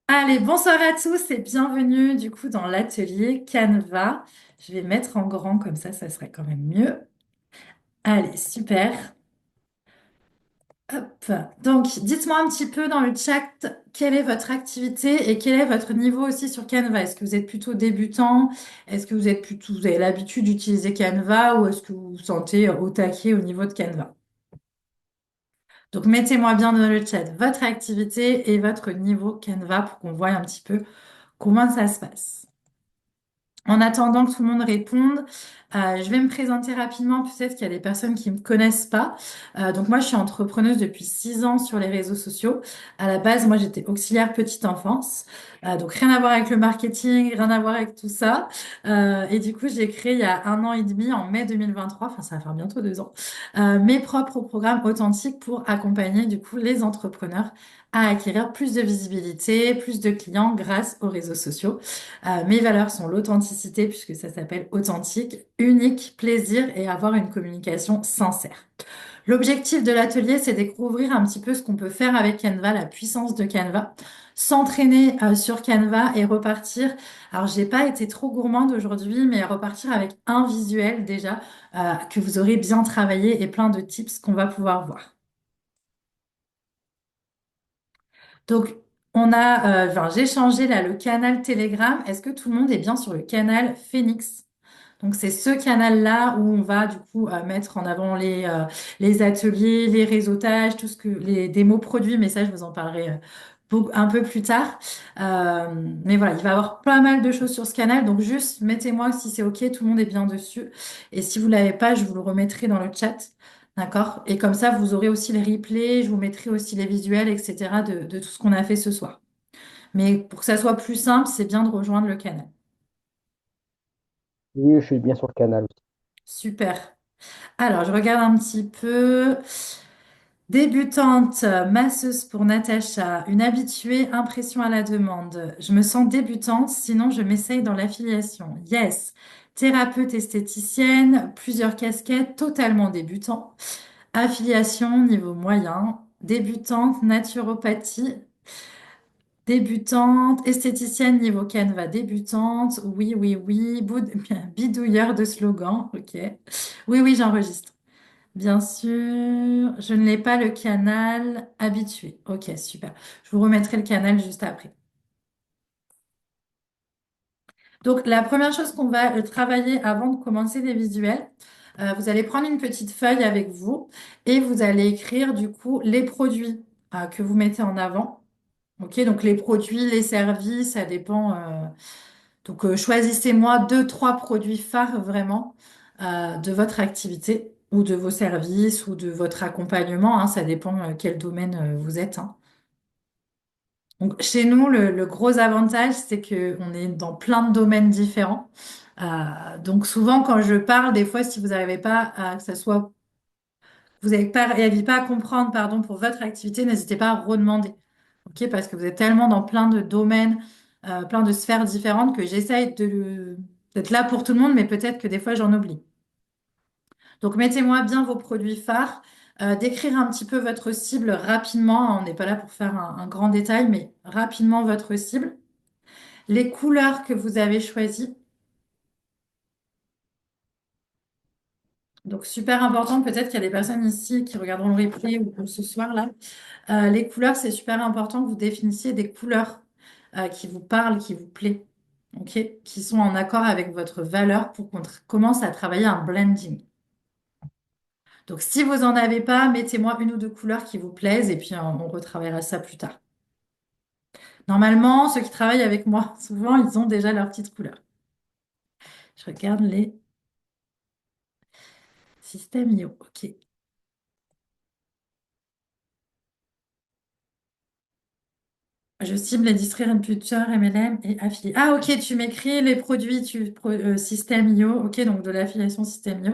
Allez, bonsoir à tous et bienvenue du coup dans l'atelier Canva. Je vais mettre en grand comme ça serait quand même mieux. Allez, super. Hop. Donc, dites-moi un petit peu dans le chat quelle est votre activité et quel est votre niveau aussi sur Canva. Est-ce que vous êtes plutôt débutant? Est-ce que vous avez l'habitude d'utiliser Canva ou est-ce que vous vous sentez au taquet au niveau de Canva? Donc, mettez-moi bien dans le chat votre activité et votre niveau Canva pour qu'on voie un petit peu comment ça se passe. En attendant que tout le monde réponde, je vais me présenter rapidement. Peut-être qu'il y a des personnes qui ne me connaissent pas. Donc moi, je suis entrepreneuse depuis 6 ans sur les réseaux sociaux. À la base, moi, j'étais auxiliaire petite enfance. Donc rien à voir avec le marketing, rien à voir avec tout ça. Et du coup, j'ai créé il y a 1 an et demi, en mai 2023, enfin ça va faire bientôt 2 ans, mes propres programmes authentiques pour accompagner du coup les entrepreneurs à acquérir plus de visibilité, plus de clients grâce aux réseaux sociaux. Mes valeurs sont l'authenticité, puisque ça s'appelle authentique, unique, plaisir et avoir une communication sincère. L'objectif de l'atelier, c'est découvrir un petit peu ce qu'on peut faire avec Canva, la puissance de Canva, s'entraîner sur Canva et repartir. Alors, j'ai pas été trop gourmande aujourd'hui, mais repartir avec un visuel déjà que vous aurez bien travaillé et plein de tips qu'on va pouvoir voir. Donc, enfin, j'ai changé là le canal Telegram. Est-ce que tout le monde est bien sur le canal Phoenix? Donc, c'est ce canal-là où on va du coup mettre en avant les ateliers, les réseautages, tout ce que les démos produits, mais ça, je vous en parlerai un peu plus tard. Euh, mais voilà, il va y avoir pas mal de choses sur ce canal. Donc, juste mettez-moi si c'est OK, tout le monde est bien dessus. Et si vous l'avez pas, je vous le remettrai dans le chat. D'accord? Et comme ça, vous aurez aussi les replays, je vous mettrai aussi les visuels, etc. de tout ce qu'on a fait ce soir. Mais pour que ça soit plus simple, c'est bien de rejoindre le canal. Oui, je suis bien sur le canal. Super. Alors, je regarde un petit peu. Débutante, masseuse pour Natacha, une habituée, impression à la demande. Je me sens débutante, sinon je m'essaye dans l'affiliation. Yes. Thérapeute esthéticienne, plusieurs casquettes, totalement débutant. Affiliation, niveau moyen. Débutante, naturopathie. Débutante, esthéticienne, niveau Canva, débutante. Oui, oui, oui. Bidouilleur de slogan. Ok. Oui, oui, j'enregistre. Bien sûr, je ne l'ai pas le canal habitué. Ok, super. Je vous remettrai le canal juste après. Donc, la première chose qu'on va travailler avant de commencer les visuels, vous allez prendre une petite feuille avec vous et vous allez écrire du coup les produits que vous mettez en avant. Ok, donc les produits, les services, ça dépend. Donc, choisissez-moi deux, trois produits phares vraiment de votre activité ou de vos services ou de votre accompagnement, hein, ça dépend quel domaine vous êtes, hein. Donc, chez nous, le gros avantage, c'est qu'on est dans plein de domaines différents. Donc, souvent, quand je parle, des fois, si vous n'arrivez pas à que ça soit, vous n'arrivez pas à comprendre, pardon, pour votre activité, n'hésitez pas à redemander. OK? Parce que vous êtes tellement dans plein de domaines, plein de sphères différentes que j'essaye d'être là pour tout le monde, mais peut-être que des fois, j'en oublie. Donc, mettez-moi bien vos produits phares, décrire un petit peu votre cible rapidement. On n'est pas là pour faire un grand détail, mais rapidement votre cible. Les couleurs que vous avez choisies. Donc, super important. Peut-être qu'il y a des personnes ici qui regarderont le replay ou ce soir-là. Les couleurs, c'est super important que vous définissiez des couleurs qui vous parlent, qui vous plaît, OK? Qui sont en accord avec votre valeur pour qu'on commence à travailler un blending. Donc, si vous n'en avez pas, mettez-moi une ou deux couleurs qui vous plaisent et puis on retravaillera ça plus tard. Normalement, ceux qui travaillent avec moi, souvent, ils ont déjà leurs petites couleurs. Je regarde les systèmes IO. OK. Je cible les distributeurs MLM et affiliés. Ah, ok, tu m'écris les produits système IO. Ok, donc de l'affiliation système IO,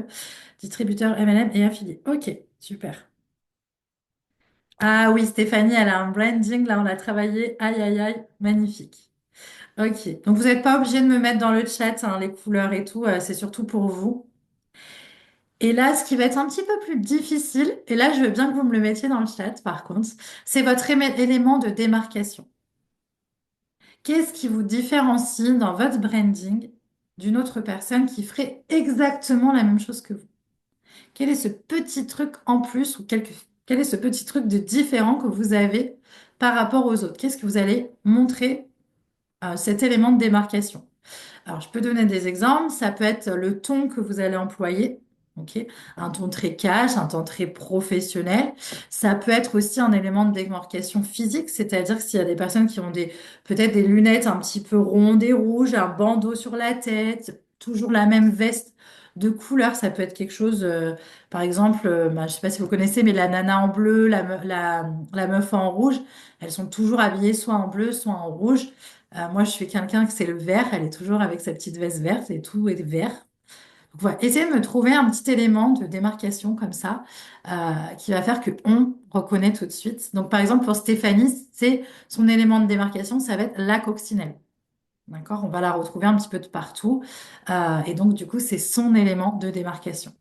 distributeur MLM et affiliés. Ok, super. Ah oui, Stéphanie, elle a un branding. Là, on l'a travaillé. Aïe, aïe, aïe, magnifique. Ok, donc vous n'êtes pas obligé de me mettre dans le chat hein, les couleurs et tout. C'est surtout pour vous. Et là, ce qui va être un petit peu plus difficile, et là, je veux bien que vous me le mettiez dans le chat, par contre, c'est votre élément de démarcation. Qu'est-ce qui vous différencie dans votre branding d'une autre personne qui ferait exactement la même chose que vous? Quel est ce petit truc en plus ou quel est ce petit truc de différent que vous avez par rapport aux autres? Qu'est-ce que vous allez montrer, cet élément de démarcation? Alors, je peux donner des exemples. Ça peut être le ton que vous allez employer. OK? Un ton très cash, un ton très professionnel. Ça peut être aussi un élément de démarcation physique, c'est-à-dire que s'il y a des personnes qui ont peut-être des lunettes un petit peu rondes et rouges, un bandeau sur la tête, toujours la même veste de couleur, ça peut être quelque chose, par exemple, je ne sais pas si vous connaissez, mais la nana en bleu, la meuf en rouge, elles sont toujours habillées soit en bleu, soit en rouge. Moi, je suis quelqu'un que c'est le vert. Elle est toujours avec sa petite veste verte et tout est vert. Donc, voilà. Essayez de me trouver un petit élément de démarcation comme ça qui va faire que on reconnaît tout de suite. Donc, par exemple, pour Stéphanie, c'est son élément de démarcation, ça va être la coccinelle. D'accord? On va la retrouver un petit peu de partout. Et donc, du coup, c'est son élément de démarcation.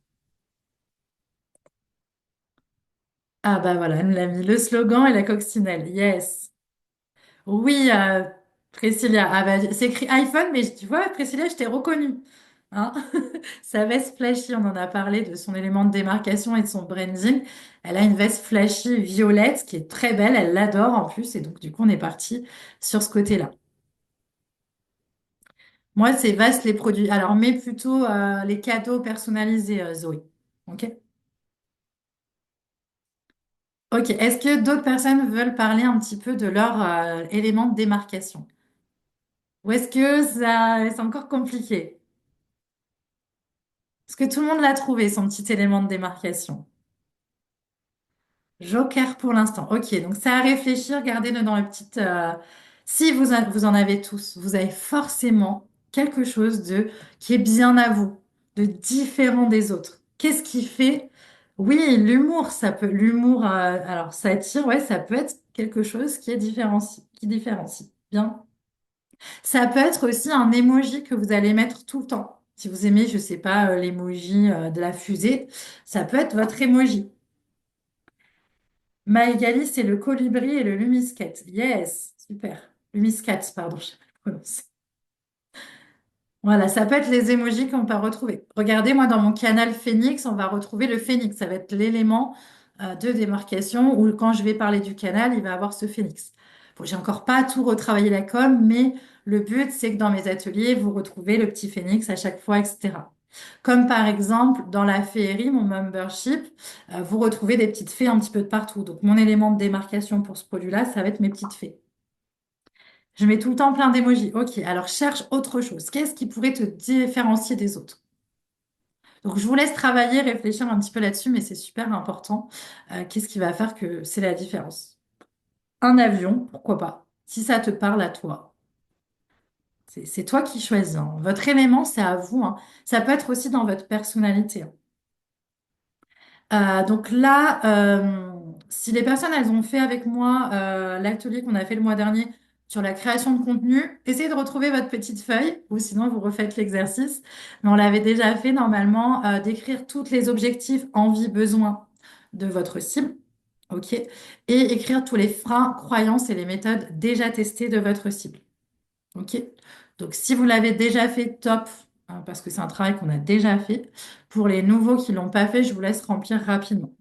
Ah bah voilà, elle me l'a mis. Le slogan et la coccinelle. Yes. Oui, Priscilla. Ah bah, c'est écrit iPhone, mais tu vois, Priscilla, je t'ai reconnue. Hein. Sa veste flashy, on en a parlé de son élément de démarcation et de son branding. Elle a une veste flashy violette qui est très belle, elle l'adore en plus, et donc du coup, on est parti sur ce côté-là. Moi, c'est vaste les produits. Alors, mets plutôt les cadeaux personnalisés, Zoé. Ok? Ok. Est-ce que d'autres personnes veulent parler un petit peu de leur élément de démarcation? Ou est-ce que ça, c'est encore compliqué? Est-ce que tout le monde l'a trouvé, son petit élément de démarcation? Joker pour l'instant. Ok, donc c'est à réfléchir. Gardez-le dans les petites. Si vous en avez tous, vous avez forcément quelque chose de qui est bien à vous, de différent des autres. Qu'est-ce qui fait? Oui, l'humour, ça peut. L'humour, alors satire, ouais, ça peut être quelque chose qui est différencie, qui différencie. Bien. Ça peut être aussi un emoji que vous allez mettre tout le temps. Si vous aimez, je sais pas, l'emoji de la fusée, ça peut être votre emoji. Maëgali, c'est le colibri et le lumisquette. Yes, super. Lumisquette, pardon, je sais pas le prononcer. Voilà, ça peut être les émojis qu'on peut retrouver. Regardez, moi, dans mon canal Phoenix, on va retrouver le phénix. Ça va être l'élément de démarcation où quand je vais parler du canal, il va avoir ce phénix. Bon, j'ai encore pas tout retravaillé la com, mais le but, c'est que dans mes ateliers, vous retrouvez le petit phénix à chaque fois, etc. Comme par exemple, dans la féerie, mon membership, vous retrouvez des petites fées un petit peu de partout. Donc, mon élément de démarcation pour ce produit-là, ça va être mes petites fées. Je mets tout le temps plein d'émojis. Ok, alors cherche autre chose. Qu'est-ce qui pourrait te différencier des autres? Donc, je vous laisse travailler, réfléchir un petit peu là-dessus, mais c'est super important. Qu'est-ce qui va faire que c'est la différence? Un avion, pourquoi pas? Si ça te parle à toi. C'est toi qui choisis, hein. Votre élément, c'est à vous, hein. Ça peut être aussi dans votre personnalité, hein. Donc là, si les personnes, elles ont fait avec moi l'atelier qu'on a fait le mois dernier sur la création de contenu, essayez de retrouver votre petite feuille ou sinon vous refaites l'exercice. Mais on l'avait déjà fait normalement, d'écrire tous les objectifs, envies, besoins de votre cible. OK? Et écrire tous les freins, croyances et les méthodes déjà testées de votre cible. OK? Donc si vous l'avez déjà fait, top, hein, parce que c'est un travail qu'on a déjà fait. Pour les nouveaux qui l'ont pas fait, je vous laisse remplir rapidement.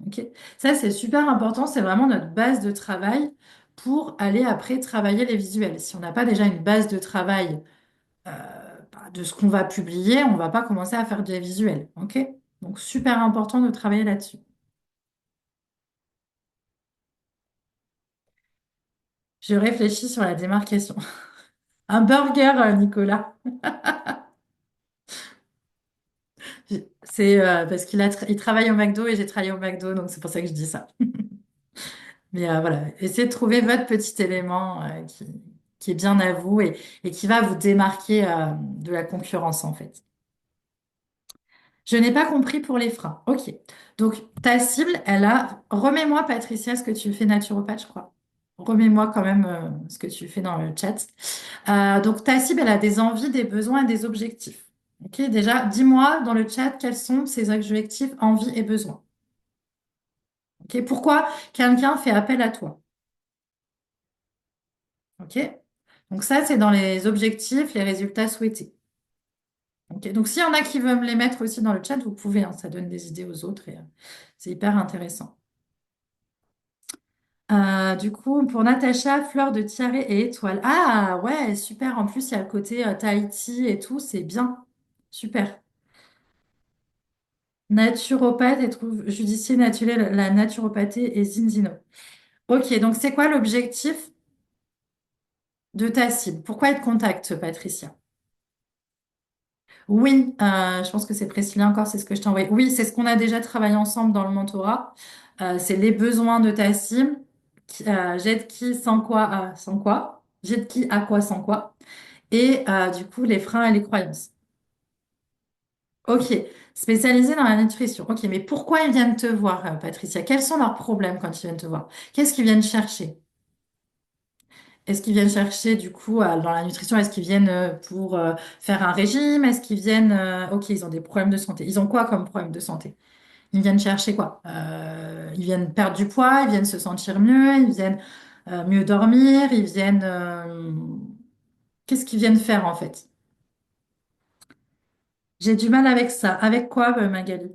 Ok. Ça, c'est super important. C'est vraiment notre base de travail pour aller après travailler les visuels. Si on n'a pas déjà une base de travail de ce qu'on va publier, on va pas commencer à faire des visuels. Ok. Donc, super important de travailler là-dessus. Je réfléchis sur la démarcation. Un burger, Nicolas. C'est parce il travaille au McDo et j'ai travaillé au McDo, donc c'est pour ça que je dis ça. Mais voilà, essayez de trouver votre petit élément qui est bien à vous et qui va vous démarquer de la concurrence en fait. Je n'ai pas compris pour les freins. Ok. Donc ta cible, elle a. Remets-moi, Patricia, ce que tu fais naturopathe, je crois. Remets-moi quand même ce que tu fais dans le chat. Donc ta cible, elle a des envies, des besoins et des objectifs. Ok. Déjà, dis-moi dans le chat quels sont ces objectifs, envies et besoins. Ok. Pourquoi quelqu'un fait appel à toi? Ok. Donc ça, c'est dans les objectifs, les résultats souhaités. Ok. Donc s'il y en a qui veulent me les mettre aussi dans le chat, vous pouvez, hein, ça donne des idées aux autres et c'est hyper intéressant. Du coup, pour Natacha, fleur de tiare et étoile. Ah ouais, super. En plus, il y a le côté Tahiti et tout, c'est bien. Super. Naturopathe et trouve judiciaire naturel, la naturopathie et Zinzino. Ok, donc c'est quoi l'objectif de ta cible? Pourquoi elle te contacte, Patricia? Oui, je pense que c'est Priscilla encore, c'est ce que je t'ai envoyé. Oui, c'est ce qu'on a déjà travaillé ensemble dans le mentorat. C'est les besoins de ta cible. J'aide qui sans quoi, sans quoi. J'aide qui à quoi sans quoi. Et du coup, les freins et les croyances. Ok, spécialisé dans la nutrition. Ok, mais pourquoi ils viennent te voir, Patricia? Quels sont leurs problèmes quand ils viennent te voir? Qu'est-ce qu'ils viennent chercher? Est-ce qu'ils viennent chercher du coup dans la nutrition? Est-ce qu'ils viennent pour faire un régime? Est-ce qu'ils viennent... ok, ils ont des problèmes de santé. Ils ont quoi comme problème de santé? Ils viennent chercher quoi? Ils viennent perdre du poids, ils viennent se sentir mieux, ils viennent mieux dormir, ils viennent... qu'est-ce qu'ils viennent faire en fait? J'ai du mal avec ça. Avec quoi, Magali?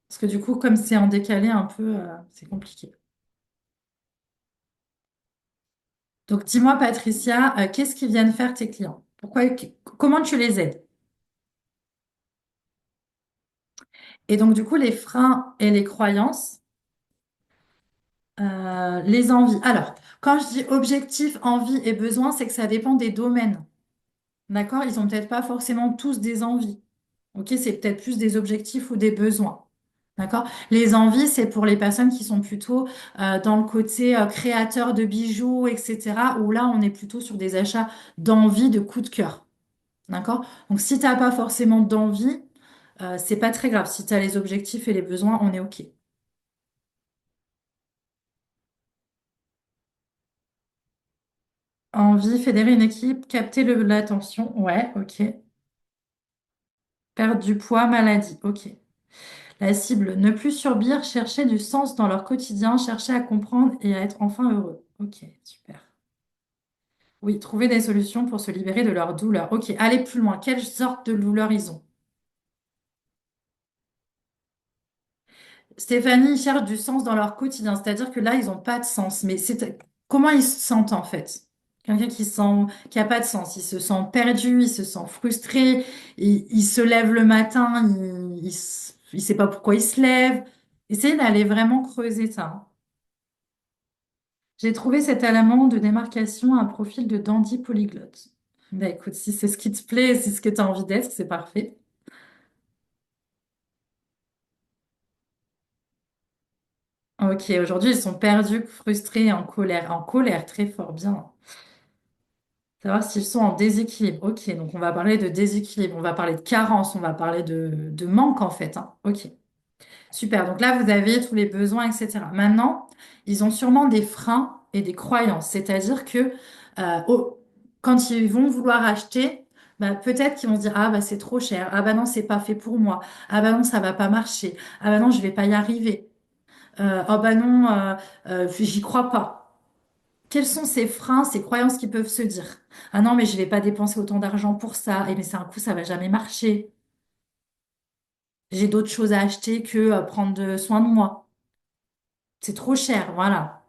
Parce que du coup, comme c'est en décalé un peu, c'est compliqué. Donc dis-moi, Patricia, qu'est-ce qu'ils viennent faire tes clients? Comment tu les aides? Et donc, du coup, les freins et les croyances, les envies. Alors, quand je dis objectif, envie et besoin, c'est que ça dépend des domaines. D'accord? Ils ont peut-être pas forcément tous des envies. Ok? C'est peut-être plus des objectifs ou des besoins. D'accord? Les envies, c'est pour les personnes qui sont plutôt dans le côté créateur de bijoux, etc., où là, on est plutôt sur des achats d'envie, de coup de cœur. D'accord? Donc, si tu n'as pas forcément d'envie, c'est pas très grave. Si tu as les objectifs et les besoins, on est OK. Envie, fédérer une équipe, capter l'attention. Ouais, ok. Perdre du poids, maladie. Ok. La cible, ne plus subir, chercher du sens dans leur quotidien, chercher à comprendre et à être enfin heureux. Ok, super. Oui, trouver des solutions pour se libérer de leur douleur. Ok, aller plus loin. Quelle sorte de douleur ils ont? Stéphanie, ils cherchent du sens dans leur quotidien, c'est-à-dire que là, ils n'ont pas de sens. Mais c'est comment ils se sentent en fait? Quelqu'un qui a pas de sens, il se sent perdu, il se sent frustré, il se lève le matin, il sait pas pourquoi il se lève. Essayez d'aller vraiment creuser ça, hein. J'ai trouvé cet élément de démarcation, un profil de dandy polyglotte. Bah écoute, si c'est ce qui te plaît, si c'est ce que tu as envie d'être, c'est parfait. Ok, aujourd'hui, ils sont perdus, frustrés, en colère très fort, bien. Savoir s'ils sont en déséquilibre. Ok, donc on va parler de déséquilibre, on va parler de carence, on va parler de manque en fait, hein. Ok, super. Donc là, vous avez tous les besoins, etc. Maintenant, ils ont sûrement des freins et des croyances. C'est-à-dire que quand ils vont vouloir acheter, bah, peut-être qu'ils vont se dire, ah bah c'est trop cher, ah bah non, c'est pas fait pour moi, ah bah non, ça va pas marcher, ah bah non, je vais pas y arriver. Ah bah non, j'y crois pas. Quels sont ces freins, ces croyances qui peuvent se dire? Ah non, mais je vais pas dépenser autant d'argent pour ça. Et mais c'est un coup, ça va jamais marcher. J'ai d'autres choses à acheter que prendre soin de moi. C'est trop cher, voilà.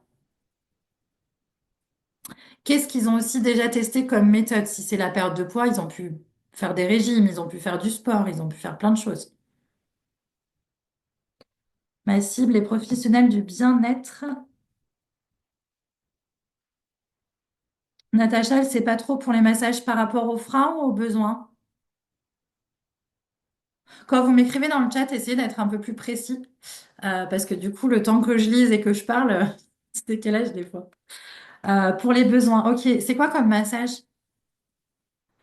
Qu'est-ce qu'ils ont aussi déjà testé comme méthode? Si c'est la perte de poids, ils ont pu faire des régimes, ils ont pu faire du sport, ils ont pu faire plein de choses. Ma cible est professionnelle du bien-être. Natacha, elle sait pas trop pour les massages par rapport aux freins ou aux besoins. Quand vous m'écrivez dans le chat, essayez d'être un peu plus précis. Parce que du coup, le temps que je lise et que je parle, c'est décalage des fois. Pour les besoins, ok. C'est quoi comme massage?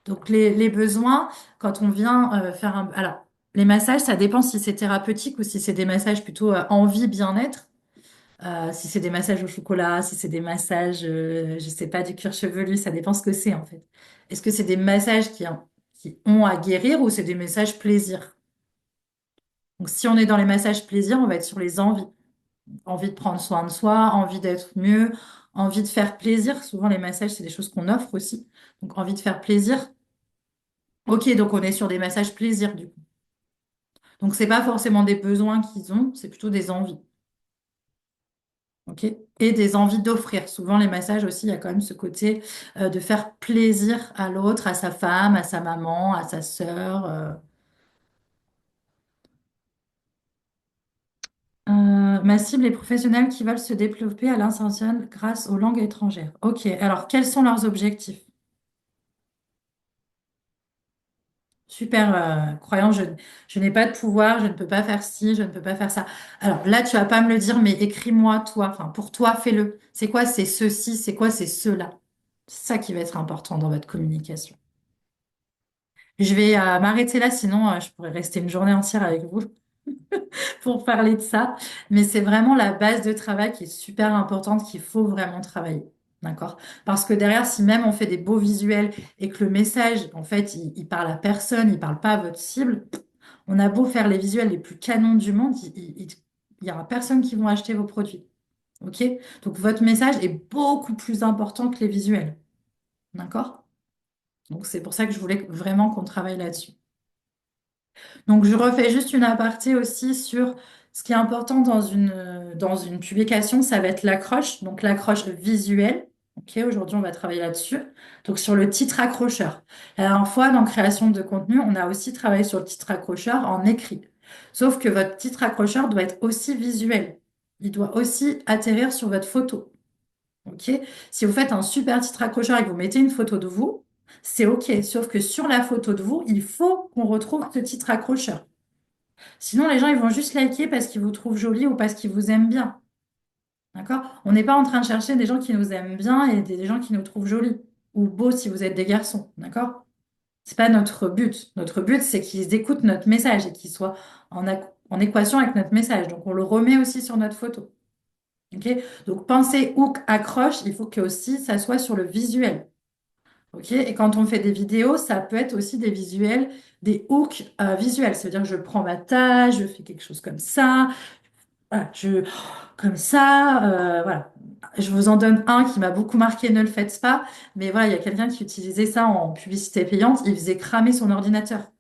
Donc, les besoins, quand on vient faire un... Alors, les massages, ça dépend si c'est thérapeutique ou si c'est des massages plutôt envie, bien-être. Si c'est des massages au chocolat, si c'est des massages, je sais pas, du cuir chevelu, ça dépend ce que c'est en fait. Est-ce que c'est des massages qui ont à guérir ou c'est des massages plaisir? Donc, si on est dans les massages plaisir, on va être sur les envies. Envie de prendre soin de soi, envie d'être mieux, envie de faire plaisir. Souvent, les massages, c'est des choses qu'on offre aussi. Donc, envie de faire plaisir. Ok, donc on est sur des massages plaisir, du coup. Donc, c'est pas forcément des besoins qu'ils ont, c'est plutôt des envies. Ok? Et des envies d'offrir. Souvent, les massages aussi, il y a quand même ce côté de faire plaisir à l'autre, à sa femme, à sa maman, à sa sœur. Ma cible est professionnelle qui veulent se développer à l'international grâce aux langues étrangères. Ok, alors quels sont leurs objectifs? Super, croyant, je n'ai pas de pouvoir, je ne peux pas faire ci, je ne peux pas faire ça. Alors là, tu vas pas me le dire, mais écris-moi toi. Enfin, pour toi, fais-le. C'est quoi, c'est ceci, c'est quoi, c'est cela. C'est ça qui va être important dans votre communication. Je vais m'arrêter là, sinon je pourrais rester une journée entière avec vous pour parler de ça. Mais c'est vraiment la base de travail qui est super importante, qu'il faut vraiment travailler. D'accord? Parce que derrière, si même on fait des beaux visuels et que le message, en fait, il parle à personne, il parle pas à votre cible, on a beau faire les visuels les plus canons du monde, il y aura personne qui vont acheter vos produits. OK? Donc votre message est beaucoup plus important que les visuels. D'accord? Donc c'est pour ça que je voulais vraiment qu'on travaille là-dessus. Donc, je refais juste une aparté aussi sur ce qui est important dans une publication, ça va être l'accroche, donc l'accroche visuelle. Ok, aujourd'hui, on va travailler là-dessus. Donc, sur le titre accrocheur. La dernière fois, dans création de contenu, on a aussi travaillé sur le titre accrocheur en écrit. Sauf que votre titre accrocheur doit être aussi visuel. Il doit aussi atterrir sur votre photo. Ok? Si vous faites un super titre accrocheur et que vous mettez une photo de vous, c'est OK. Sauf que sur la photo de vous, il faut qu'on retrouve ce titre accrocheur. Sinon, les gens, ils vont juste liker parce qu'ils vous trouvent jolie ou parce qu'ils vous aiment bien. D'accord? On n'est pas en train de chercher des gens qui nous aiment bien et des gens qui nous trouvent jolis ou beaux si vous êtes des garçons. D'accord? C'est pas notre but. Notre but, c'est qu'ils écoutent notre message et qu'ils soient en équation avec notre message. Donc, on le remet aussi sur notre photo. OK? Donc, pensez hook, accroche, il faut que aussi ça soit sur le visuel. OK? Et quand on fait des vidéos, ça peut être aussi des visuels, des hooks visuels. C'est-à-dire que je prends ma taille, je fais quelque chose comme ça, voilà, comme ça, voilà. Je vous en donne un qui m'a beaucoup marqué, ne le faites pas. Mais voilà, il y a quelqu'un qui utilisait ça en publicité payante, il faisait cramer son ordinateur.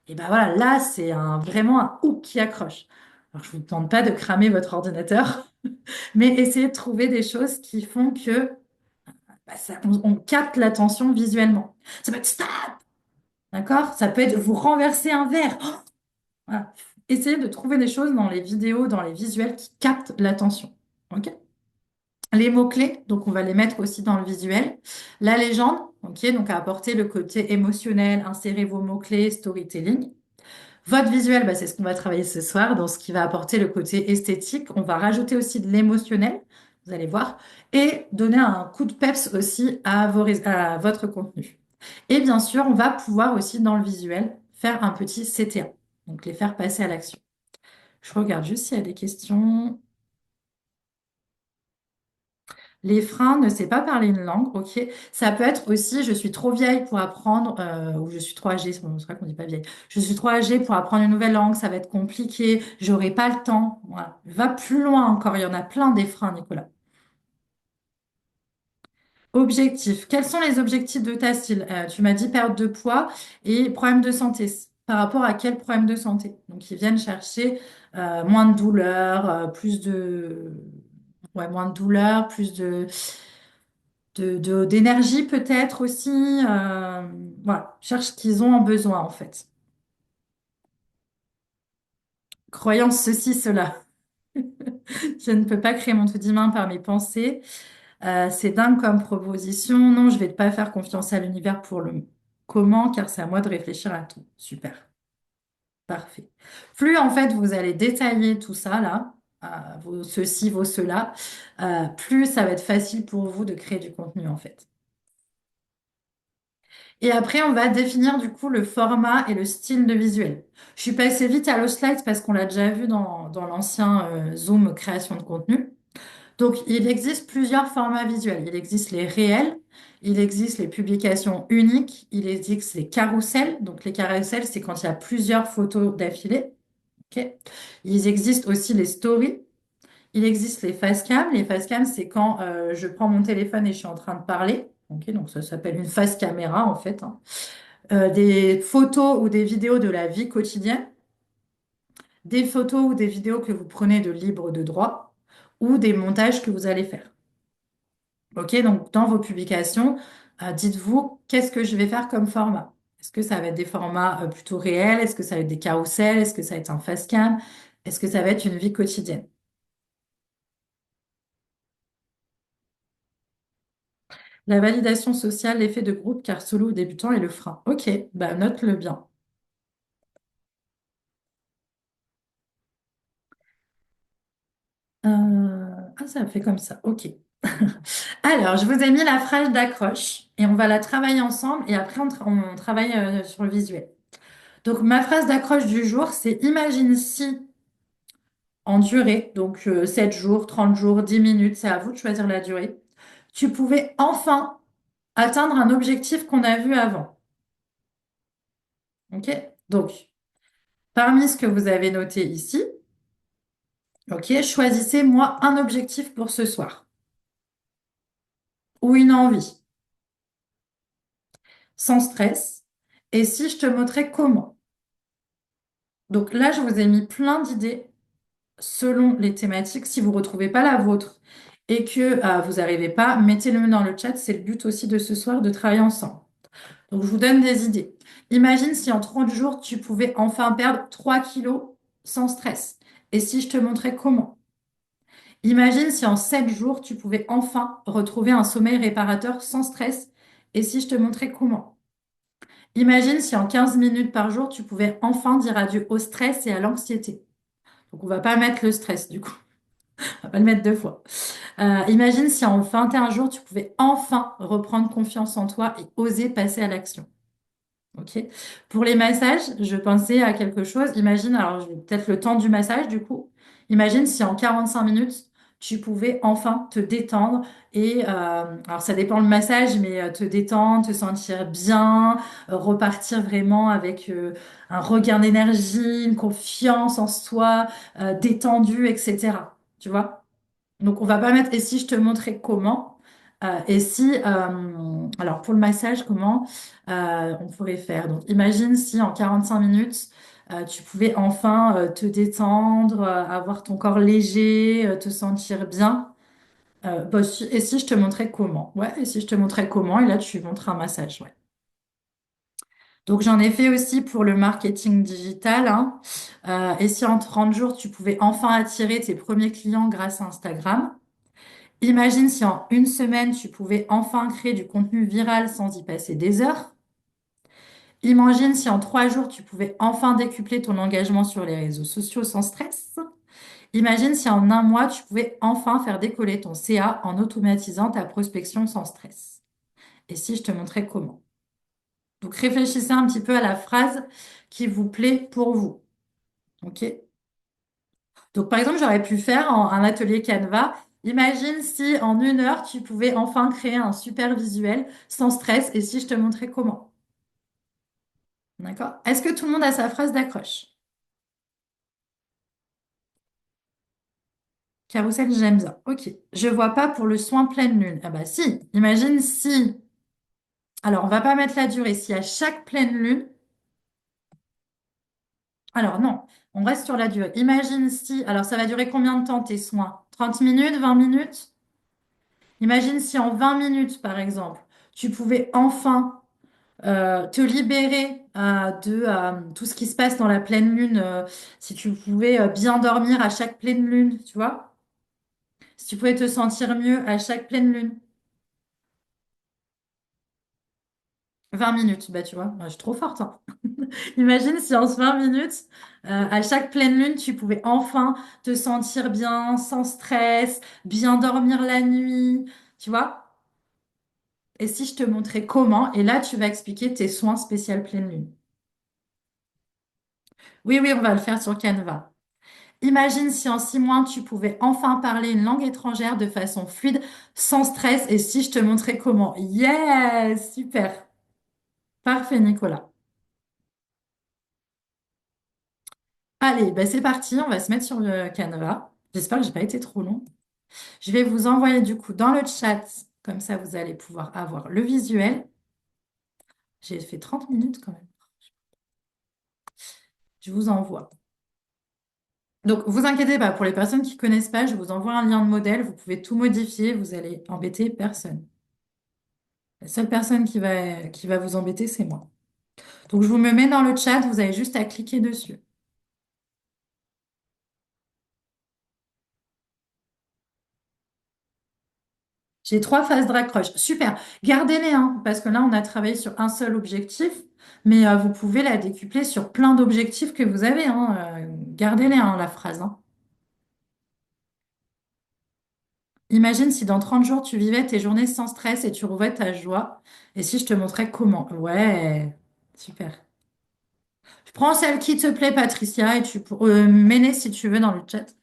Et ben voilà, là, c'est vraiment un hook qui accroche. Alors, je vous demande pas de cramer votre ordinateur, mais essayez de trouver des choses qui font que on capte l'attention visuellement. Ça peut être stop, d'accord? Ça peut être vous renverser un verre. Oh, voilà. Essayez de trouver des choses dans les vidéos, dans les visuels qui captent l'attention. OK? Les mots-clés, donc on va les mettre aussi dans le visuel. La légende, OK, donc à apporter le côté émotionnel, insérez vos mots-clés, storytelling. Votre visuel, bah, c'est ce qu'on va travailler ce soir, dans ce qui va apporter le côté esthétique. On va rajouter aussi de l'émotionnel, vous allez voir, et donner un coup de peps aussi à votre contenu. Et bien sûr, on va pouvoir aussi dans le visuel faire un petit CTA, donc les faire passer à l'action. Je regarde juste s'il y a des questions. Les freins, ne sait pas parler une langue, ok. Ça peut être aussi, je suis trop vieille pour apprendre, ou je suis trop âgée, c'est vrai qu'on dit pas vieille. Je suis trop âgée pour apprendre une nouvelle langue, ça va être compliqué, j'aurai pas le temps. Voilà. Va plus loin encore, il y en a plein des freins, Nicolas. Objectifs. Quels sont les objectifs de ta style? Tu m'as dit perte de poids et problème de santé. Par rapport à quel problème de santé? Donc, ils viennent chercher moins de douleur, ouais, moins de douleur, plus d'énergie peut-être aussi. Voilà, cherche ce qu'ils ont en besoin en fait. Croyance ceci, cela. Je ne peux pas créer mon tout divin par mes pensées. C'est dingue comme proposition. Non, je vais pas faire confiance à l'univers pour le comment, car c'est à moi de réfléchir à tout. Super, parfait. Plus en fait vous allez détailler tout ça là, vos ceci, vos cela, plus ça va être facile pour vous de créer du contenu en fait. Et après, on va définir du coup le format et le style de visuel. Je suis passée vite à slide parce qu'on l'a déjà vu dans l'ancien Zoom création de contenu. Donc, il existe plusieurs formats visuels. Il existe les réels, il existe les publications uniques, il existe les carousels. Donc, les carousels, c'est quand il y a plusieurs photos d'affilée. OK. Il existe aussi les stories. Il existe les face cam. Les face cam, c'est quand je prends mon téléphone et je suis en train de parler. Ok, donc ça s'appelle une face caméra en fait, hein. Des photos ou des vidéos de la vie quotidienne, des photos ou des vidéos que vous prenez de libre de droit ou des montages que vous allez faire. Ok, donc dans vos publications, dites-vous qu'est-ce que je vais faire comme format. Est-ce que ça va être des formats plutôt réels? Est-ce que ça va être des carousels? Est-ce que ça va être un face cam? Est-ce que ça va être une vie quotidienne? La validation sociale, l'effet de groupe, car solo ou débutant est le frein. Ok, bah note-le bien. Ah, ça fait comme ça. Ok. Alors, je vous ai mis la phrase d'accroche et on va la travailler ensemble et après on travaille sur le visuel. Donc, ma phrase d'accroche du jour, c'est imagine si en durée, donc 7 jours, 30 jours, 10 minutes, c'est à vous de choisir la durée, tu pouvais enfin atteindre un objectif qu'on a vu avant. Ok? Donc, parmi ce que vous avez noté ici, ok, choisissez-moi un objectif pour ce soir ou une envie, sans stress. Et si je te montrais comment? Donc là, je vous ai mis plein d'idées selon les thématiques. Si vous ne retrouvez pas la vôtre et que vous n'arrivez pas, mettez-le dans le chat. C'est le but aussi de ce soir de travailler ensemble. Donc, je vous donne des idées. Imagine si en 30 jours, tu pouvais enfin perdre 3 kilos sans stress. Et si je te montrais comment? Imagine si en 7 jours, tu pouvais enfin retrouver un sommeil réparateur sans stress. Et si je te montrais comment? Imagine si en 15 minutes par jour, tu pouvais enfin dire adieu au stress et à l'anxiété. Donc, on va pas mettre le stress, du coup. On va pas le mettre deux fois. Imagine si en 21 jours, tu pouvais enfin reprendre confiance en toi et oser passer à l'action. Ok. Pour les massages, je pensais à quelque chose. Imagine, alors je vais peut-être le temps du massage du coup. Imagine si en 45 minutes, tu pouvais enfin te détendre et, alors ça dépend le massage, mais te détendre, te sentir bien, repartir vraiment avec un regain d'énergie, une confiance en soi, détendu, etc. Tu vois? Donc, on va pas mettre et si je te montrais comment. Et si, alors pour le massage, comment on pourrait faire? Donc, imagine si en 45 minutes, tu pouvais enfin te détendre, avoir ton corps léger, te sentir bien. Et si je te montrais comment? Ouais, et si je te montrais comment? Et là, tu montres un massage. Ouais. Donc, j'en ai fait aussi pour le marketing digital, hein. Et si en 30 jours, tu pouvais enfin attirer tes premiers clients grâce à Instagram? Imagine si en une semaine, tu pouvais enfin créer du contenu viral sans y passer des heures. Imagine si en 3 jours, tu pouvais enfin décupler ton engagement sur les réseaux sociaux sans stress. Imagine si en un mois, tu pouvais enfin faire décoller ton CA en automatisant ta prospection sans stress. Et si je te montrais comment? Donc réfléchissez un petit peu à la phrase qui vous plaît pour vous. OK? Donc, par exemple, j'aurais pu faire un atelier Canva. Imagine si en 1 heure, tu pouvais enfin créer un super visuel sans stress et si je te montrais comment. D'accord? Est-ce que tout le monde a sa phrase d'accroche? Carrousel, j'aime bien. Ok. Je vois pas pour le soin pleine lune. Ah bah si. Imagine si. Alors, on va pas mettre la durée. Si à chaque pleine lune. Alors non, on reste sur la durée. Imagine si. Alors, ça va durer combien de temps tes soins? 30 minutes, 20 minutes? Imagine si en 20 minutes, par exemple, tu pouvais enfin te libérer de tout ce qui se passe dans la pleine lune, si tu pouvais bien dormir à chaque pleine lune, tu vois, si tu pouvais te sentir mieux à chaque pleine lune. 20 minutes, bah tu vois, moi, je suis trop forte, hein. Imagine si en ce 20 minutes, à chaque pleine lune, tu pouvais enfin te sentir bien, sans stress, bien dormir la nuit, tu vois. Et si je te montrais comment, et là, tu vas expliquer tes soins spécial pleine lune. Oui, oui, on va le faire sur Canva. Imagine si en 6 mois, tu pouvais enfin parler une langue étrangère de façon fluide, sans stress, et si je te montrais comment. Yes, super. Parfait, Nicolas. Allez, bah c'est parti, on va se mettre sur le Canva. J'espère que j'ai pas été trop long. Je vais vous envoyer du coup dans le chat, comme ça vous allez pouvoir avoir le visuel. J'ai fait 30 minutes quand même. Je vous envoie. Donc, vous inquiétez pas, pour les personnes qui connaissent pas, je vous envoie un lien de modèle. Vous pouvez tout modifier, vous allez embêter personne. La seule personne qui va vous embêter, c'est moi. Donc, je vous me mets dans le chat, vous avez juste à cliquer dessus. J'ai trois phases drag crush. Super. Gardez-les, hein, parce que là, on a travaillé sur un seul objectif, mais vous pouvez la décupler sur plein d'objectifs que vous avez, hein. Gardez-les, hein, la phrase, hein. Imagine si dans 30 jours, tu vivais tes journées sans stress et tu revois ta joie. Et si je te montrais comment? Ouais, super. Je prends celle qui te plaît, Patricia, et tu peux m'aider si tu veux dans le chat.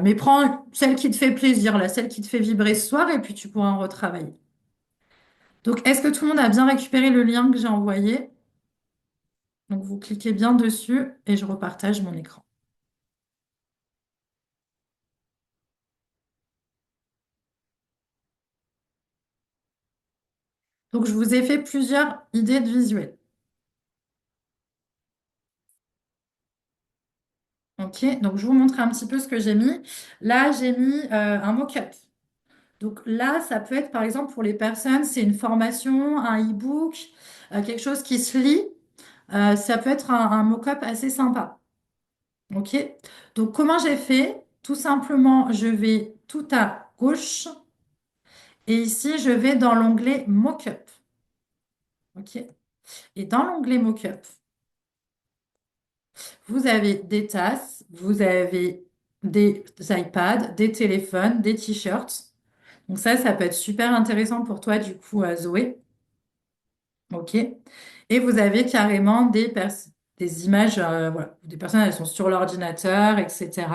Mais prends celle qui te fait plaisir, là, celle qui te fait vibrer ce soir, et puis tu pourras en retravailler. Donc, est-ce que tout le monde a bien récupéré le lien que j'ai envoyé? Donc, vous cliquez bien dessus et je repartage mon écran. Donc, je vous ai fait plusieurs idées de visuels. OK, donc je vous montre un petit peu ce que j'ai mis. Là, j'ai mis un mock-up. Donc là, ça peut être par exemple pour les personnes, c'est une formation, un e-book, quelque chose qui se lit. Ça peut être un mock-up assez sympa. OK? Donc comment j'ai fait? Tout simplement, je vais tout à gauche et ici, je vais dans l'onglet mock-up. OK? Et dans l'onglet mock-up, vous avez des tasses, vous avez des iPads, des téléphones, des t-shirts. Donc ça peut être super intéressant pour toi, du coup, Zoé. OK. Et vous avez carrément des images, voilà, des personnes, elles sont sur l'ordinateur, etc.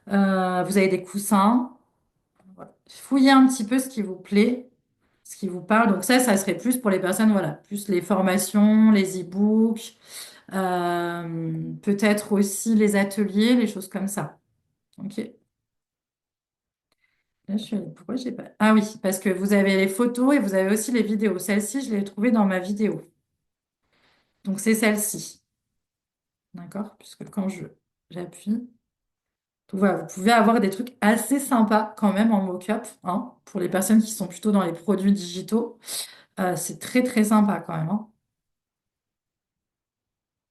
Vous avez des coussins. Voilà. Fouillez un petit peu ce qui vous plaît, ce qui vous parle. Donc ça serait plus pour les personnes, voilà, plus les formations, les e-books, peut-être aussi les ateliers, les choses comme ça. OK. Là, pourquoi j'ai pas... Ah oui, parce que vous avez les photos et vous avez aussi les vidéos. Celle-ci, je l'ai trouvée dans ma vidéo. Donc c'est celle-ci. D'accord? Puisque quand j'appuie, donc voilà, vous pouvez avoir des trucs assez sympas quand même en mock-up, hein, pour les personnes qui sont plutôt dans les produits digitaux. C'est très très sympa quand même, hein.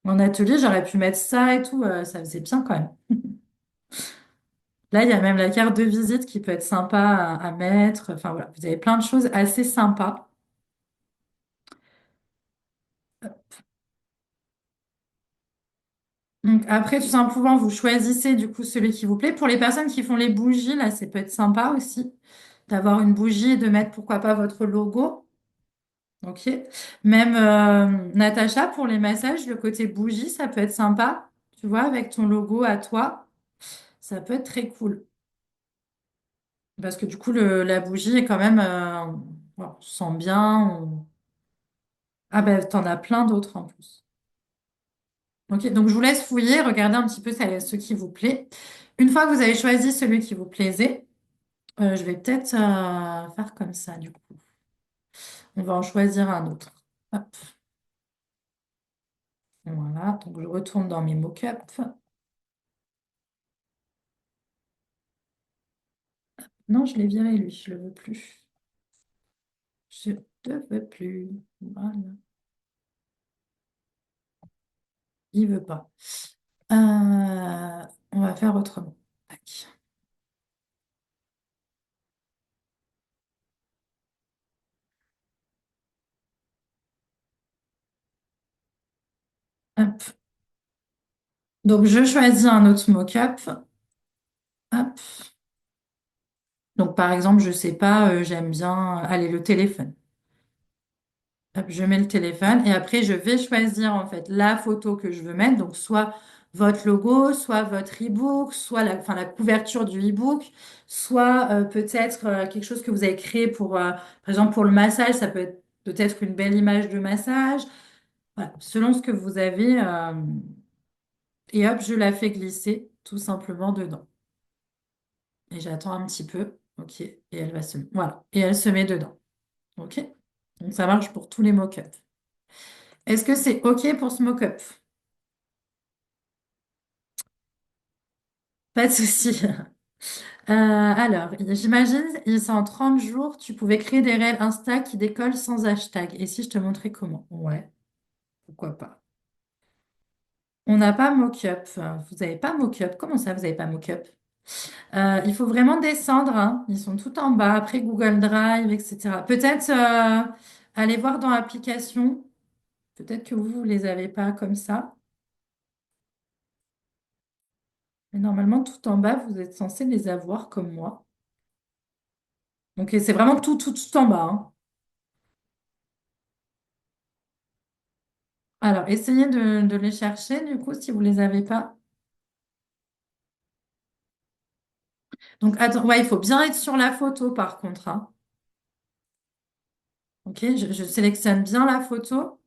En atelier, j'aurais pu mettre ça et tout, ça faisait bien quand même. Là, il y a même la carte de visite qui peut être sympa à mettre. Enfin voilà, vous avez plein de choses assez sympas. Donc après, tout simplement, vous choisissez du coup celui qui vous plaît. Pour les personnes qui font les bougies, là, ça peut être sympa aussi d'avoir une bougie et de mettre pourquoi pas votre logo. Ok. Même Natacha, pour les massages, le côté bougie, ça peut être sympa. Tu vois, avec ton logo à toi, ça peut être très cool. Parce que du coup, la bougie est quand même, bon, on se sent bien. Ah ben, t'en as plein d'autres en plus. Ok, donc je vous laisse fouiller, regarder un petit peu ce qui vous plaît. Une fois que vous avez choisi celui qui vous plaisait, je vais peut-être faire comme ça du coup. On va en choisir un autre. Hop, voilà, donc je retourne dans mes mock-ups. Non, je l'ai viré lui, je le veux plus. Je ne veux plus. Voilà, il veut pas. On va faire autrement. Tac. Hop. Donc je choisis un autre mock-up. Hop. Donc par exemple, je sais pas, j'aime bien, allez, le téléphone. Hop, je mets le téléphone et après je vais choisir en fait la photo que je veux mettre. Donc soit votre logo, soit votre e-book, soit enfin, la couverture du e-book, soit peut-être quelque chose que vous avez créé pour, par exemple pour le massage, ça peut être peut-être une belle image de massage. Voilà, selon ce que vous avez. Et hop, je la fais glisser tout simplement dedans. Et j'attends un petit peu. OK. Et elle va se... Voilà. Et elle se met dedans. OK? Donc ça marche pour tous les mock-up. Est-ce que c'est OK pour ce mock-up? Pas de souci. Alors, j'imagine, ils sont en 30 jours, tu pouvais créer des réels Insta qui décollent sans hashtag. Et si je te montrais comment? Ouais, pourquoi pas. On n'a pas mock-up. Vous n'avez pas mock-up. Comment ça, vous n'avez pas mock-up? Il faut vraiment descendre, hein. Ils sont tout en bas, après Google Drive, etc. Peut-être aller voir dans l'application. Peut-être que vous ne les avez pas comme ça. Mais normalement, tout en bas, vous êtes censé les avoir comme moi. Donc, et c'est vraiment tout en bas, hein. Alors, essayez de les chercher, du coup, si vous ne les avez pas. Donc, attends, ouais, il faut bien être sur la photo, par contre, hein. OK, je sélectionne bien la photo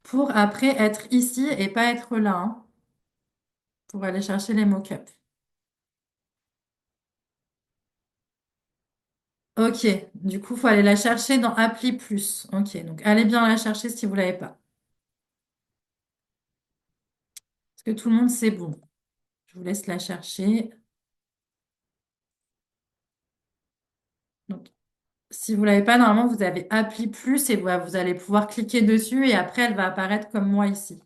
pour après être ici et pas être là, hein, pour aller chercher les mock-ups. OK, du coup, il faut aller la chercher dans Appli Plus. OK, donc allez bien la chercher si vous ne l'avez pas. Parce que tout le monde, c'est bon. Je vous laisse la chercher. Donc, si vous ne l'avez pas, normalement, vous avez Appli Plus et vous allez pouvoir cliquer dessus et après, elle va apparaître comme moi ici.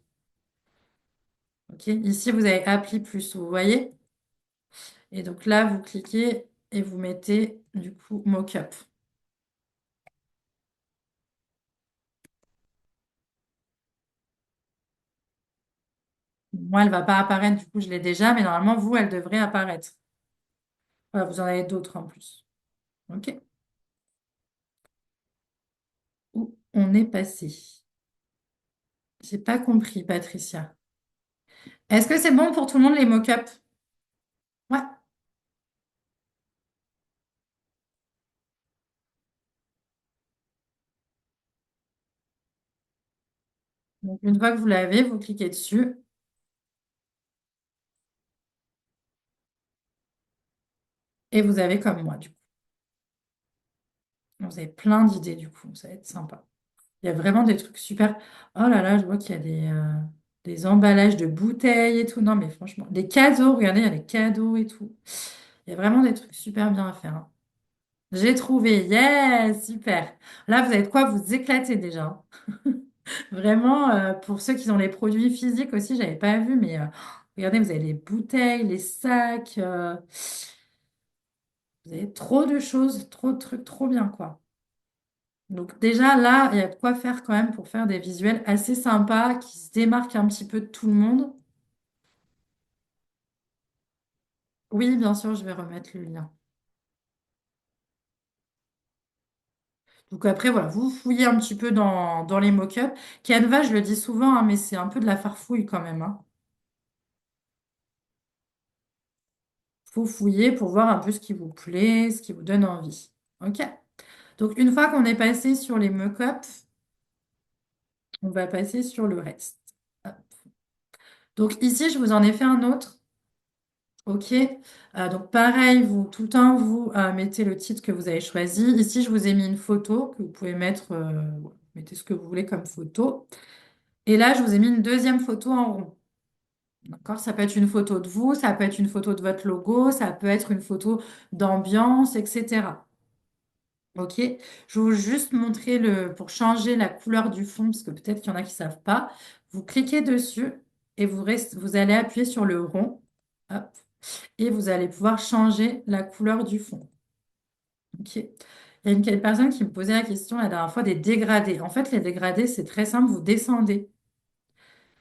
OK, ici, vous avez Appli Plus, vous voyez? Et donc là, vous cliquez et vous mettez du coup Mockup. Moi, elle ne va pas apparaître, du coup, je l'ai déjà, mais normalement, vous, elle devrait apparaître. Voilà, vous en avez d'autres en plus. OK? Où on est passé? J'ai pas compris, Patricia. Est-ce que c'est bon pour tout le monde les mock-ups? Ouais. Donc, une fois que vous l'avez, vous cliquez dessus et vous avez comme moi, du coup. Vous avez plein d'idées, du coup. Ça va être sympa. Il y a vraiment des trucs super. Oh là là, je vois qu'il y a des emballages de bouteilles et tout. Non, mais franchement, des cadeaux. Regardez, il y a des cadeaux et tout. Il y a vraiment des trucs super bien à faire, hein. J'ai trouvé. Yes, super. Là, vous avez de quoi vous éclater déjà, hein. Vraiment, pour ceux qui ont les produits physiques aussi, j'avais pas vu, mais regardez, vous avez les bouteilles, les sacs. Vous avez trop de choses, trop de trucs, trop bien, quoi. Donc déjà, là, il y a de quoi faire quand même pour faire des visuels assez sympas, qui se démarquent un petit peu de tout le monde. Oui, bien sûr, je vais remettre le lien. Donc après, voilà, vous fouillez un petit peu dans les mock-ups. Canva, je le dis souvent, hein, mais c'est un peu de la farfouille quand même, hein. Faut fouiller pour voir un peu ce qui vous plaît, ce qui vous donne envie. OK? Donc une fois qu'on est passé sur les mock-ups, on va passer sur le reste. Hop. Donc ici, je vous en ai fait un autre. OK. Donc pareil, vous, tout le temps, vous mettez le titre que vous avez choisi. Ici, je vous ai mis une photo que vous pouvez mettre, ouais, mettez ce que vous voulez comme photo. Et là, je vous ai mis une deuxième photo en rond. D'accord? Ça peut être une photo de vous, ça peut être une photo de votre logo, ça peut être une photo d'ambiance, etc. OK? Je vais vous juste montrer pour changer la couleur du fond, parce que peut-être qu'il y en a qui ne savent pas. Vous cliquez dessus et vous allez appuyer sur le rond. Hop. Et vous allez pouvoir changer la couleur du fond. OK? Il y a une personne qui me posait la question la dernière fois des dégradés. En fait, les dégradés, c'est très simple. Vous descendez.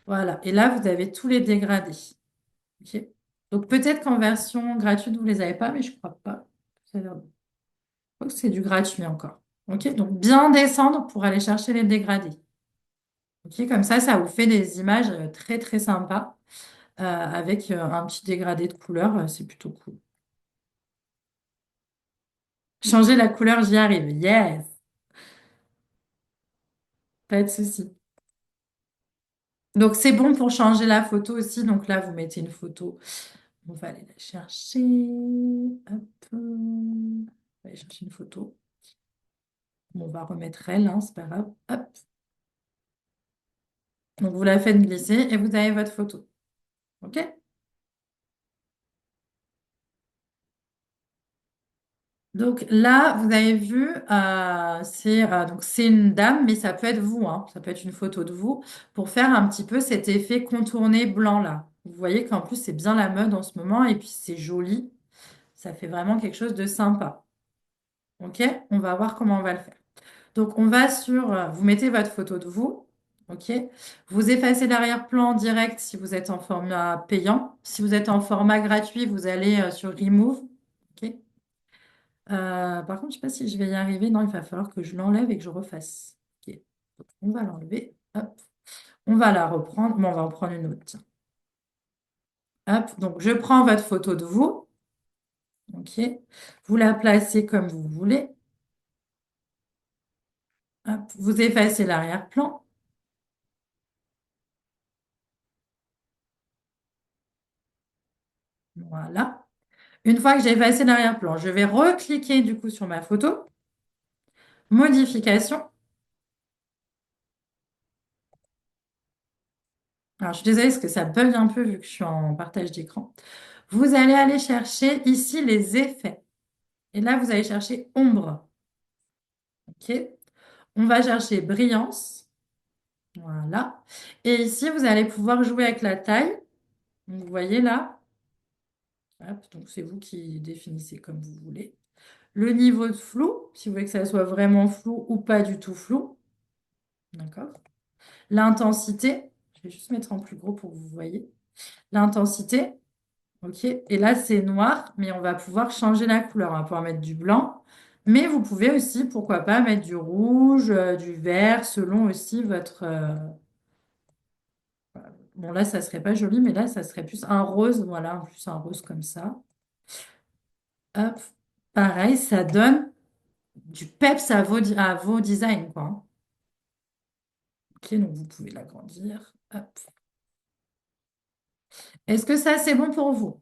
Voilà. Et là, vous avez tous les dégradés. OK? Donc, peut-être qu'en version gratuite, vous ne les avez pas, mais je ne crois pas. Ça a l'air bon. Je crois que c'est du gratuit encore. OK? Donc, bien descendre pour aller chercher les dégradés. OK? Comme ça vous fait des images très, très sympas avec un petit dégradé de couleur. C'est plutôt cool. Changer la couleur, j'y arrive. Yes! Pas de souci. Donc, c'est bon pour changer la photo aussi. Donc là, vous mettez une photo. On va aller la chercher. Hop. On va aller chercher une photo. Bon, on va remettre elle, hein, c'est pas grave. Hop. Donc, vous la faites glisser et vous avez votre photo. OK? Donc là, vous avez vu, c'est une dame, mais ça peut être vous, hein. Ça peut être une photo de vous pour faire un petit peu cet effet contourné blanc là. Vous voyez qu'en plus, c'est bien la mode en ce moment et puis c'est joli. Ça fait vraiment quelque chose de sympa. OK? On va voir comment on va le faire. Donc, on va vous mettez votre photo de vous. OK? Vous effacez l'arrière-plan direct si vous êtes en format payant. Si vous êtes en format gratuit, vous allez sur Remove. OK? Par contre, je ne sais pas si je vais y arriver. Non, il va falloir que je l'enlève et que je refasse. OK. Donc, on va l'enlever. Hop. On va la reprendre. Bon, on va en prendre une autre. Tiens. Hop. Donc, je prends votre photo de vous. OK. Vous la placez comme vous voulez. Hop. Vous effacez l'arrière-plan. Voilà. Une fois que j'ai effacé l'arrière-plan, je vais recliquer du coup sur ma photo. Modification. Alors, je suis désolée parce que ça bug un peu vu que je suis en partage d'écran. Vous allez aller chercher ici les effets. Et là, vous allez chercher ombre. OK? On va chercher brillance. Voilà. Et ici, vous allez pouvoir jouer avec la taille. Donc, vous voyez là. Hop, donc, c'est vous qui définissez comme vous voulez. Le niveau de flou, si vous voulez que ça soit vraiment flou ou pas du tout flou. D'accord? L'intensité. Je vais juste mettre en plus gros pour que vous voyez. L'intensité. OK. Et là, c'est noir, mais on va pouvoir changer la couleur. On va pouvoir mettre du blanc. Mais vous pouvez aussi, pourquoi pas, mettre du rouge, du vert, selon aussi votre, bon, là, ça serait pas joli, mais là, ça serait plus un rose, voilà, plus un rose comme ça. Hop, pareil, ça donne du peps à vos designs, quoi, hein. Ok, donc vous pouvez l'agrandir. Hop. Est-ce que ça, c'est bon pour vous?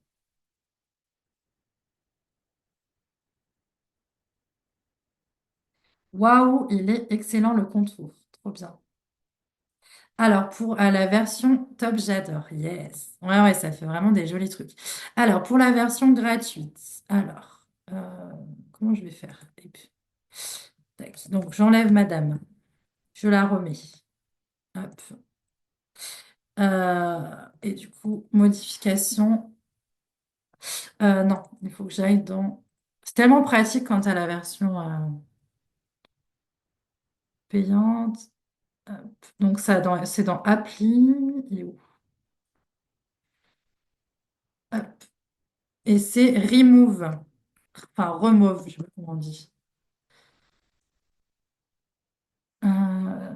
Waouh, il est excellent le contour. Trop bien. Alors, pour la version top, j'adore. Yes. Ouais, ouais, ça fait vraiment des jolis trucs. Alors, pour la version gratuite, alors, comment je vais faire? Et puis, tac. Donc, j'enlève madame. Je la remets. Hop. Et du coup, modification. Non, il faut que j'aille dans. C'est tellement pratique quand tu as la version payante. Hop. Donc, c'est dans Appli. Et où? Hop. Et c'est Remove. Enfin, Remove, je sais pas comment on dit. Euh,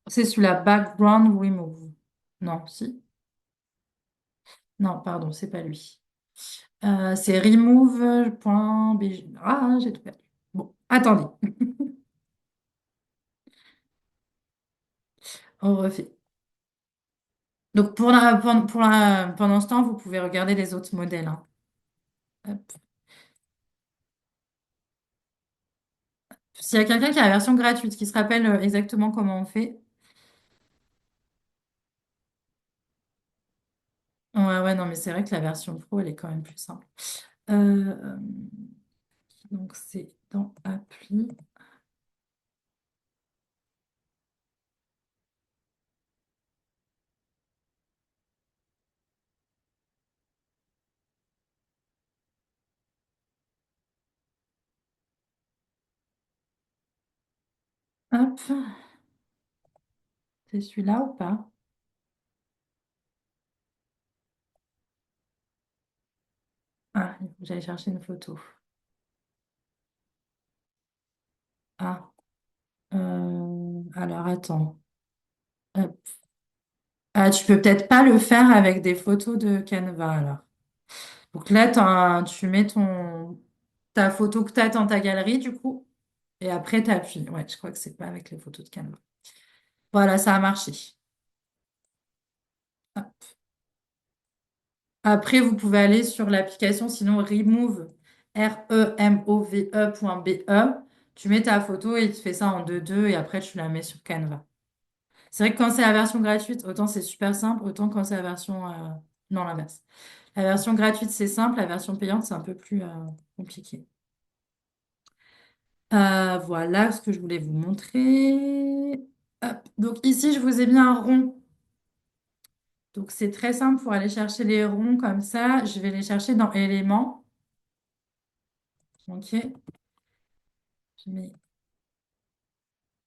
c'est sur la Background Remove. Non, si. Non, pardon, c'est pas lui. C'est remove.bg. Ah, j'ai tout perdu. Bon, attendez, on refait. Donc, pendant ce temps, vous pouvez regarder les autres modèles, hein. Hop. S'il y a quelqu'un qui a la version gratuite, qui se rappelle exactement comment on fait. Ouais, ouais, non, mais c'est vrai que la version pro, elle est quand même plus simple. Euh, donc, c'est dans Appli. Hop, c'est celui-là ou pas? Ah, il faut que j'aille chercher une photo. Ah, alors attends. Hop. Ah, tu peux peut-être pas le faire avec des photos de Canva alors. Donc là, tu mets ta photo que tu as dans ta galerie du coup, et après tu appuies. Ouais, je crois que c'est pas avec les photos de Canva. Voilà, ça a marché. Après, vous pouvez aller sur l'application, sinon remove, remove.be. Tu mets ta photo et il te fait ça en 2:2 et après tu la mets sur Canva. C'est vrai que quand c'est la version gratuite, autant c'est super simple, autant quand c'est la version... non, l'inverse. La version gratuite, c'est simple, la version payante, c'est un peu plus compliqué. Voilà ce que je voulais vous montrer. Hop. Donc ici, je vous ai mis un rond. Donc c'est très simple pour aller chercher les ronds comme ça. Je vais les chercher dans éléments. Ok. Je mets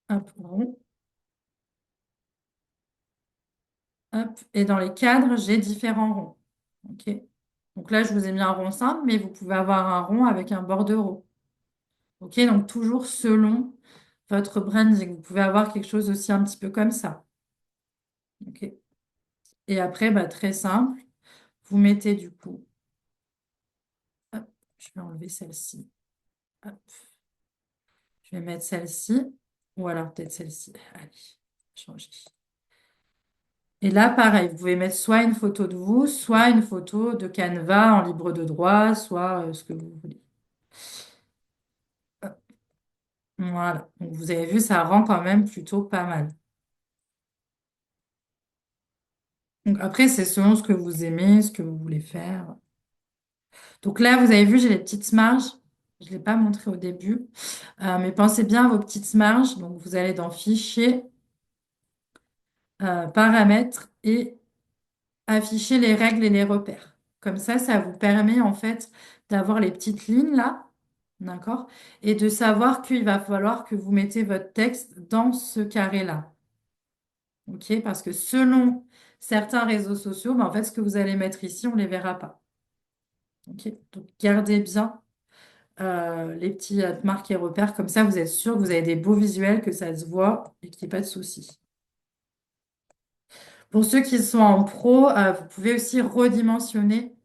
hop, rond. Hop. Et dans les cadres, j'ai différents ronds. Ok. Donc là, je vous ai mis un rond simple, mais vous pouvez avoir un rond avec un bordereau. Ok. Donc toujours selon votre branding. Vous pouvez avoir quelque chose aussi un petit peu comme ça. Ok. Et après, bah, très simple. Vous mettez du coup. Hop, je vais enlever celle-ci. Hop, je vais mettre celle-ci. Ou alors peut-être celle-ci. Allez, changer. Et là, pareil, vous pouvez mettre soit une photo de vous, soit une photo de Canva en libre de droit, soit ce que vous voulez. Hop, voilà. Donc, vous avez vu, ça rend quand même plutôt pas mal. Donc après, c'est selon ce que vous aimez, ce que vous voulez faire. Donc là, vous avez vu, j'ai les petites marges. Je ne l'ai pas montré au début. Mais pensez bien à vos petites marges. Donc, vous allez dans Fichier, Paramètres et afficher les règles et les repères. Comme ça vous permet en fait d'avoir les petites lignes là, d'accord? Et de savoir qu'il va falloir que vous mettez votre texte dans ce carré-là. OK? Parce que selon certains réseaux sociaux, en fait, ce que vous allez mettre ici, on ne les verra pas. OK? Donc, gardez bien les petits marques et repères. Comme ça, vous êtes sûr que vous avez des beaux visuels, que ça se voit et qu'il n'y ait pas de soucis. Pour ceux qui sont en pro, vous pouvez aussi redimensionner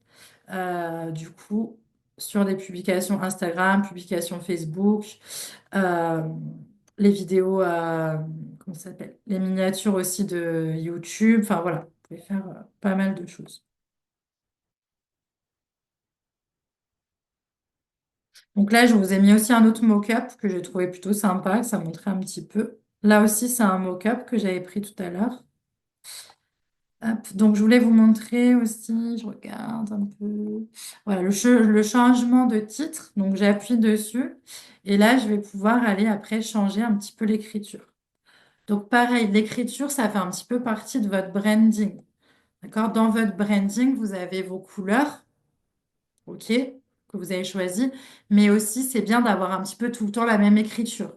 du coup sur des publications Instagram, publications Facebook, euh, les vidéos, comment ça s'appelle? Les miniatures aussi de YouTube. Enfin voilà, vous pouvez faire pas mal de choses. Donc là, je vous ai mis aussi un autre mock-up que j'ai trouvé plutôt sympa, ça montrait un petit peu. Là aussi, c'est un mock-up que j'avais pris tout à l'heure. Hop, donc, je voulais vous montrer aussi, je regarde un peu. Voilà, le changement de titre. Donc, j'appuie dessus. Et là, je vais pouvoir aller après changer un petit peu l'écriture. Donc, pareil, l'écriture, ça fait un petit peu partie de votre branding. D'accord? Dans votre branding, vous avez vos couleurs, OK, que vous avez choisies. Mais aussi, c'est bien d'avoir un petit peu tout le temps la même écriture.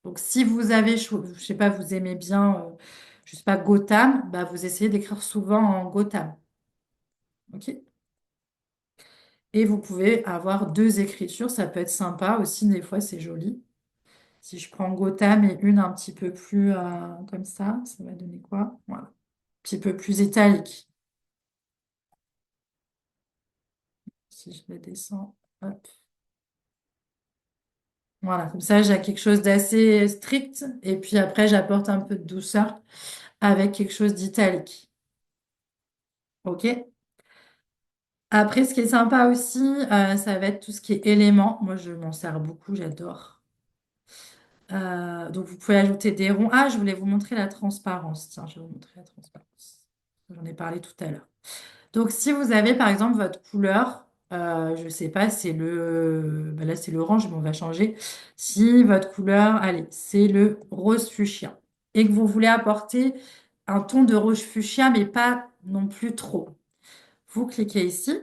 Donc, si vous avez, je sais pas, vous aimez bien, je sais pas, Gotham, bah, vous essayez d'écrire souvent en Gotham. OK? Et vous pouvez avoir deux écritures, ça peut être sympa aussi, des fois c'est joli. Si je prends Gotham et une un petit peu plus comme ça va donner quoi? Voilà, un petit peu plus italique. Si je le descends, hop. Voilà, comme ça j'ai quelque chose d'assez strict et puis après j'apporte un peu de douceur avec quelque chose d'italique. OK? Après, ce qui est sympa aussi, ça va être tout ce qui est éléments. Moi, je m'en sers beaucoup, j'adore. Donc, vous pouvez ajouter des ronds. Ah, je voulais vous montrer la transparence. Tiens, je vais vous montrer la transparence. J'en ai parlé tout à l'heure. Donc, si vous avez, par exemple, votre couleur, je ne sais pas, c'est bah là, c'est l'orange, mais on va changer. Si votre couleur, allez, c'est le rose fuchsia et que vous voulez apporter un ton de rose fuchsia, mais pas non plus trop. Vous cliquez ici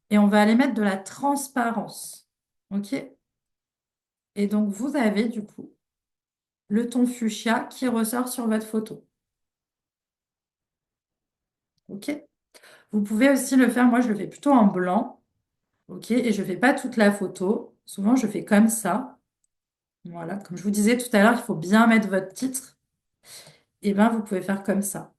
et on va aller mettre de la transparence. OK? Et donc, vous avez du coup le ton fuchsia qui ressort sur votre photo. OK? Vous pouvez aussi le faire, moi je le fais plutôt en blanc. OK? Et je ne fais pas toute la photo. Souvent, je fais comme ça. Voilà. Comme je vous disais tout à l'heure, il faut bien mettre votre titre. Et bien, vous pouvez faire comme ça.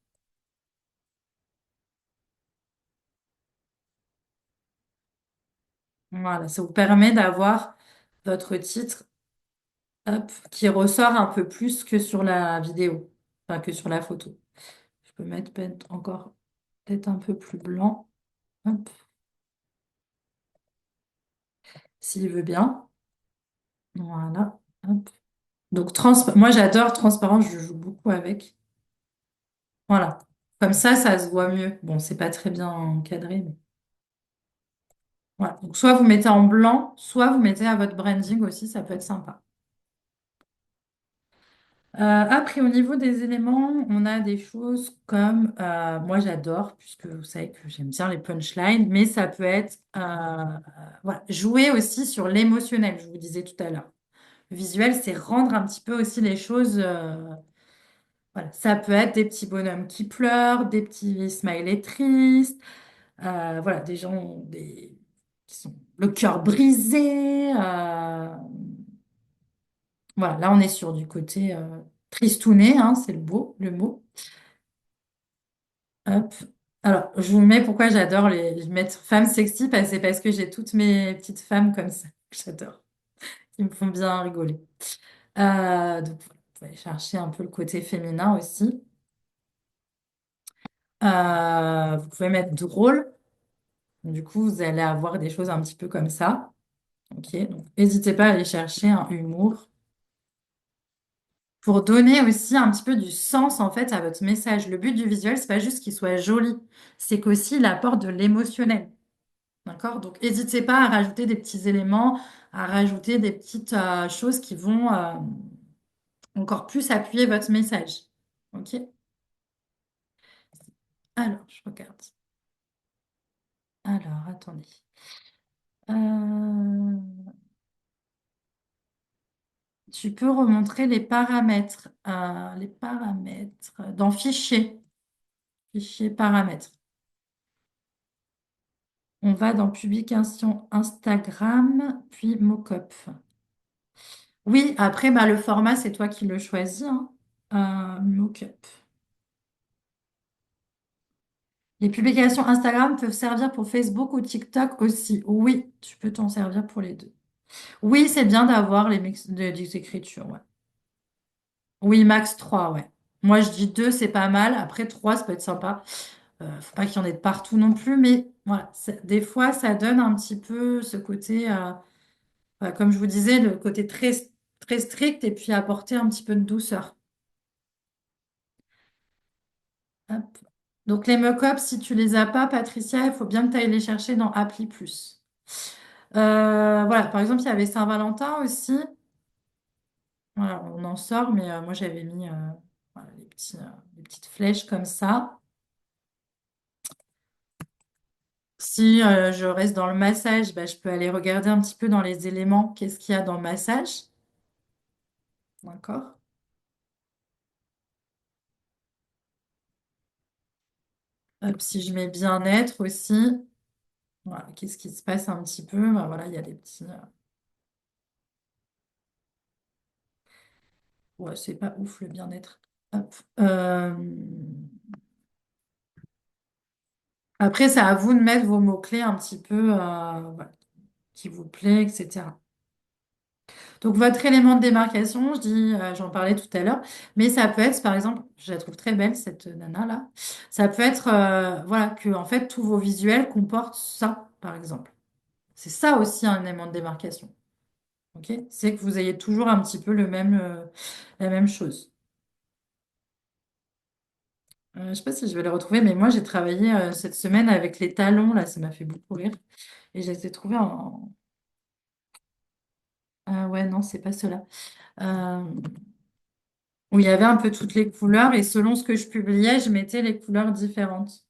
Voilà. Ça vous permet d'avoir votre titre, hop, qui ressort un peu plus que sur la vidéo. Enfin, que sur la photo. Je peux mettre peut-être encore. peut-être un peu plus blanc. Hop, s'il veut bien. Voilà. Hop. Donc, moi, j'adore transparent, je joue beaucoup avec. Voilà. Comme ça se voit mieux. Bon, c'est pas très bien encadré, mais voilà. Donc, soit vous mettez en blanc, soit vous mettez à votre branding aussi, ça peut être sympa. Après, au niveau des éléments, on a des choses comme, moi j'adore, puisque vous savez que j'aime bien les punchlines, mais ça peut être voilà, jouer aussi sur l'émotionnel, je vous disais tout à l'heure. Le visuel, c'est rendre un petit peu aussi les choses. Voilà. Ça peut être des petits bonhommes qui pleurent, des petits smileys tristes, voilà, des gens qui sont le cœur brisé. Voilà, là on est sur du côté tristouné, hein, c'est le mot. Hop. Alors, je vous mets pourquoi j'adore mettre femmes sexy, c'est parce que j'ai toutes mes petites femmes comme ça, que j'adore, qui me font bien rigoler. Donc, voilà, vous allez chercher un peu le côté féminin aussi. Vous pouvez mettre drôle. Du coup, vous allez avoir des choses un petit peu comme ça. Ok, donc n'hésitez pas à aller chercher un humour pour donner aussi un petit peu du sens en fait à votre message. Le but du visuel, c'est pas juste qu'il soit joli, c'est qu'aussi il apporte de l'émotionnel. D'accord? Donc n'hésitez pas à rajouter des petits éléments, à rajouter des petites choses qui vont encore plus appuyer votre message. Ok? Alors, je regarde. Alors, attendez. Euh, Tu peux remontrer les paramètres dans Fichier, Fichier paramètres. On va dans Publication Instagram, puis Mockup. Oui, après, bah, le format, c'est toi qui le choisis, hein. Mockup. Les publications Instagram peuvent servir pour Facebook ou TikTok aussi. Oui, tu peux t'en servir pour les deux. Oui, c'est bien d'avoir les mix des écritures, ouais. Oui, max 3, ouais. Moi, je dis 2, c'est pas mal. Après, 3, ça peut être sympa. Faut pas qu'il y en ait de partout non plus, mais voilà, des fois, ça donne un petit peu ce côté, voilà, comme je vous disais, le côté très, très strict et puis apporter un petit peu de douceur. Hop. Donc, les mock-ups, si tu les as pas, Patricia, il faut bien que tu ailles les chercher dans Appli Plus. Voilà, par exemple, il y avait Saint-Valentin aussi. Voilà, on en sort, mais moi, j'avais mis voilà, les petites flèches comme ça. Si je reste dans le massage, bah, je peux aller regarder un petit peu dans les éléments, qu'est-ce qu'il y a dans le massage. D'accord? Hop, si je mets bien-être aussi, voilà, qu'est-ce qui se passe un petit peu? Bah, voilà, il y a des petits. Ouais, c'est pas ouf le bien-être. Hop. Après, c'est à vous de mettre vos mots-clés un petit peu voilà, qui vous plaît, etc. Donc, votre élément de démarcation, j'en parlais tout à l'heure, mais ça peut être, par exemple, je la trouve très belle, cette nana-là. Ça peut être, voilà, que, en fait, tous vos visuels comportent ça, par exemple. C'est ça aussi un élément de démarcation. Ok? C'est que vous ayez toujours un petit peu la même chose. Je sais pas si je vais les retrouver, mais moi, j'ai travaillé cette semaine avec les talons, là, ça m'a fait beaucoup rire. Et je les ai trouvés en. Ah ouais, non, c'est pas ceux-là. Euh, où il y avait un peu toutes les couleurs et selon ce que je publiais, je mettais les couleurs différentes.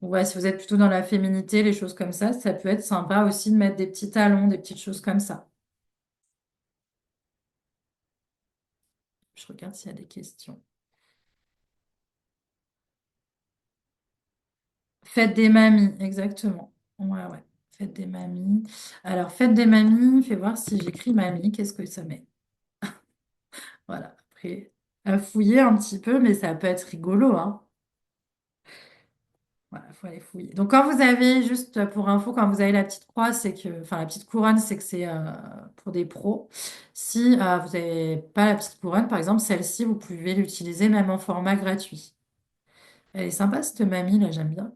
Ouais, si vous êtes plutôt dans la féminité, les choses comme ça peut être sympa aussi de mettre des petits talons, des petites choses comme ça. Je regarde s'il y a des questions. Fête des mamies, exactement. Ouais, ouais. Fête des mamies. Alors, fête des mamies, fais voir si j'écris mamie, qu'est-ce que ça met? Voilà. Après, à fouiller un petit peu, mais ça peut être rigolo, hein. Voilà, faut aller fouiller. Donc, quand vous avez, juste pour info, quand vous avez la petite croix, enfin, la petite couronne, c'est que c'est pour des pros. Si vous n'avez pas la petite couronne, par exemple, celle-ci, vous pouvez l'utiliser même en format gratuit. Elle est sympa, cette mamie, là, j'aime bien.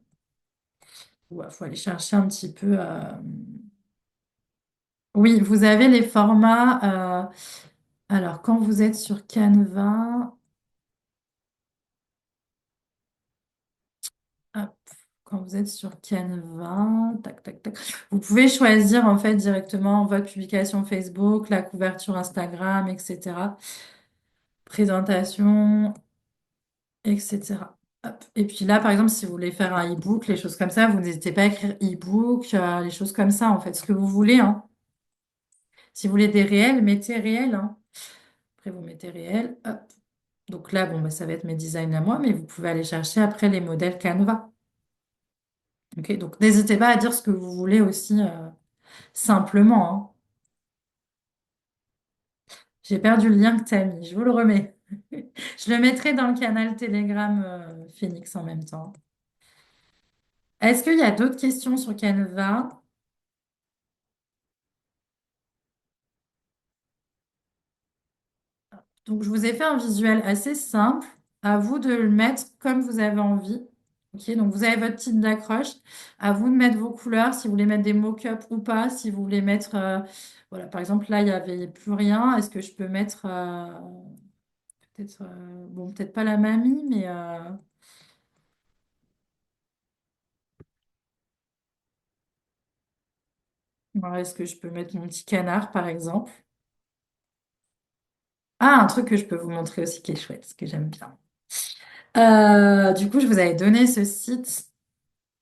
Il faut aller chercher un petit peu. Oui, vous avez les formats. Alors, quand vous êtes sur Canva, hop, quand vous êtes sur Canva, tac, tac, tac, vous pouvez choisir en fait directement votre publication Facebook, la couverture Instagram, etc. Présentation, etc. Hop. Et puis là, par exemple, si vous voulez faire un e-book, les choses comme ça, vous n'hésitez pas à écrire e-book, les choses comme ça, en fait, ce que vous voulez, hein. Si vous voulez des réels, mettez réels, hein. Après, vous mettez réels, hop. Donc là, bon, bah, ça va être mes designs à moi, mais vous pouvez aller chercher après les modèles Canva. Ok, donc n'hésitez pas à dire ce que vous voulez aussi simplement, hein. J'ai perdu le lien que tu as mis, je vous le remets. Je le mettrai dans le canal Telegram Phoenix en même temps. Est-ce qu'il y a d'autres questions sur Canva? Donc, je vous ai fait un visuel assez simple. À vous de le mettre comme vous avez envie. Ok, donc vous avez votre type d'accroche. À vous de mettre vos couleurs, si vous voulez mettre des mock-ups ou pas. Si vous voulez mettre, voilà, par exemple, là, il n'y avait plus rien. Est-ce que je peux mettre, peut-être, bon, peut-être pas la mamie, mais voilà, est-ce que je peux mettre mon petit canard, par exemple? Ah, un truc que je peux vous montrer aussi qui est chouette, ce que j'aime bien. Du coup, je vous avais donné ce site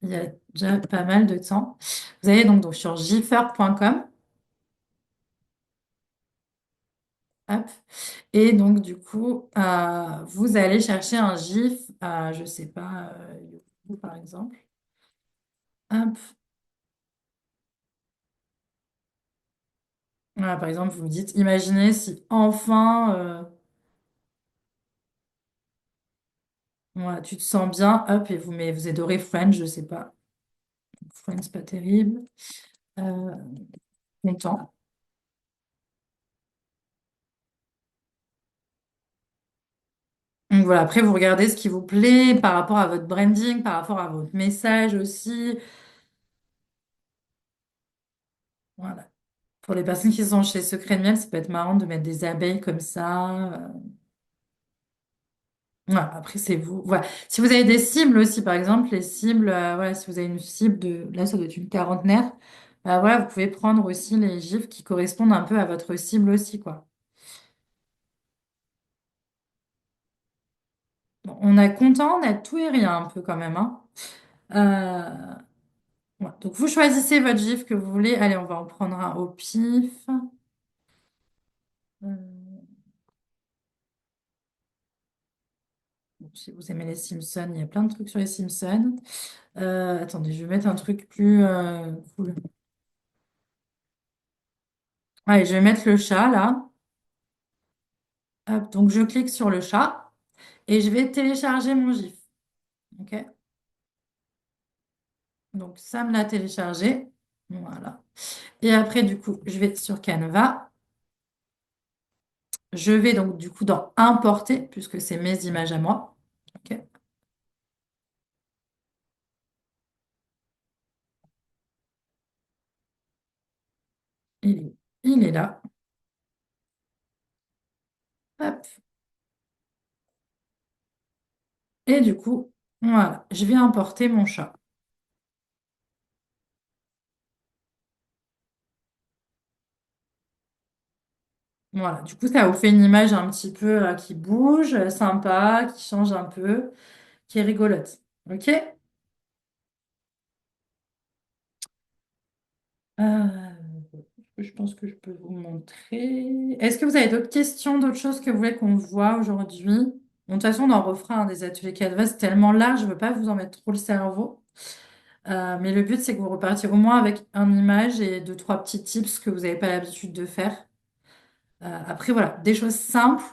il y a déjà pas mal de temps. Vous allez donc sur giffer.com. Hop. Et donc, du coup, vous allez chercher un GIF, je sais pas, YouTube, par exemple. Hop. Voilà, par exemple, vous me dites, imaginez si enfin, voilà, tu te sens bien, hop, et vous adorez Friends, je sais pas. Friends, pas terrible. Euh, Content. Donc voilà, après, vous regardez ce qui vous plaît par rapport à votre branding, par rapport à votre message aussi. Voilà. Pour les personnes qui sont chez Secret de Miel, ça peut être marrant de mettre des abeilles comme ça. Voilà, après, c'est vous. Voilà. Si vous avez des cibles aussi, par exemple, les cibles, voilà, si vous avez une cible de, là, ça doit être une quarantenaire, voilà, vous pouvez prendre aussi les gifs qui correspondent un peu à votre cible aussi, quoi. Bon, on a content, on a tout et rien un peu quand même, hein. Euh, voilà. Donc, vous choisissez votre gif que vous voulez. Allez, on va en prendre un au pif. Euh, bon, si vous aimez les Simpsons, il y a plein de trucs sur les Simpsons. Attendez, je vais mettre un truc plus cool. Allez, je vais mettre le chat là. Hop, donc je clique sur le chat et je vais télécharger mon GIF. Ok? Donc ça me l'a téléchargé. Voilà. Et après, du coup, je vais sur Canva. Je vais donc du coup dans importer, puisque c'est mes images à moi. Ok? Il est là. Hop. Et du coup, voilà, je vais importer mon chat. Voilà, du coup, ça vous fait une image un petit peu qui bouge, sympa, qui change un peu, qui est rigolote. Ok? Je pense que je peux vous montrer. Est-ce que vous avez d'autres questions, d'autres choses que vous voulez qu'on voit aujourd'hui? Bon, de toute façon, on en refera des ateliers Canva, c'est tellement large, je ne veux pas vous en mettre trop le cerveau. Mais le but, c'est que vous repartiez au moins avec une image et deux, trois petits tips que vous n'avez pas l'habitude de faire. Après, voilà, des choses simples.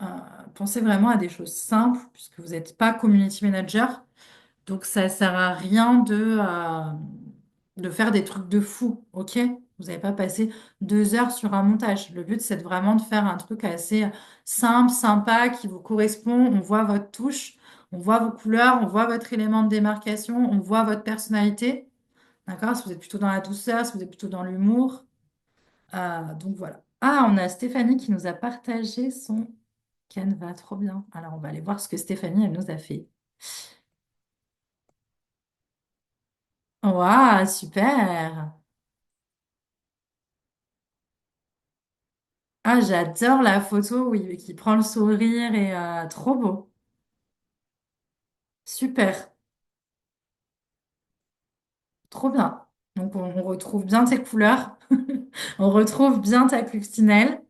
Euh, Pensez vraiment à des choses simples, puisque vous n'êtes pas community manager. Donc, ça ne sert à rien de faire des trucs de fou, ok? Vous n'avez pas passé 2 heures sur un montage. Le but, c'est vraiment de faire un truc assez simple, sympa, qui vous correspond. On voit votre touche. On voit vos couleurs, on voit votre élément de démarcation, on voit votre personnalité. D'accord? Si vous êtes plutôt dans la douceur, si vous êtes plutôt dans l'humour. Donc voilà. Ah, on a Stéphanie qui nous a partagé son Canva. Trop bien. Alors, on va aller voir ce que Stéphanie, elle nous a fait. Waouh, super. Ah, j'adore la photo, oui, qui prend le sourire et trop beau. Super. Trop bien. Donc, on retrouve bien tes couleurs. On retrouve bien ta coccinelle.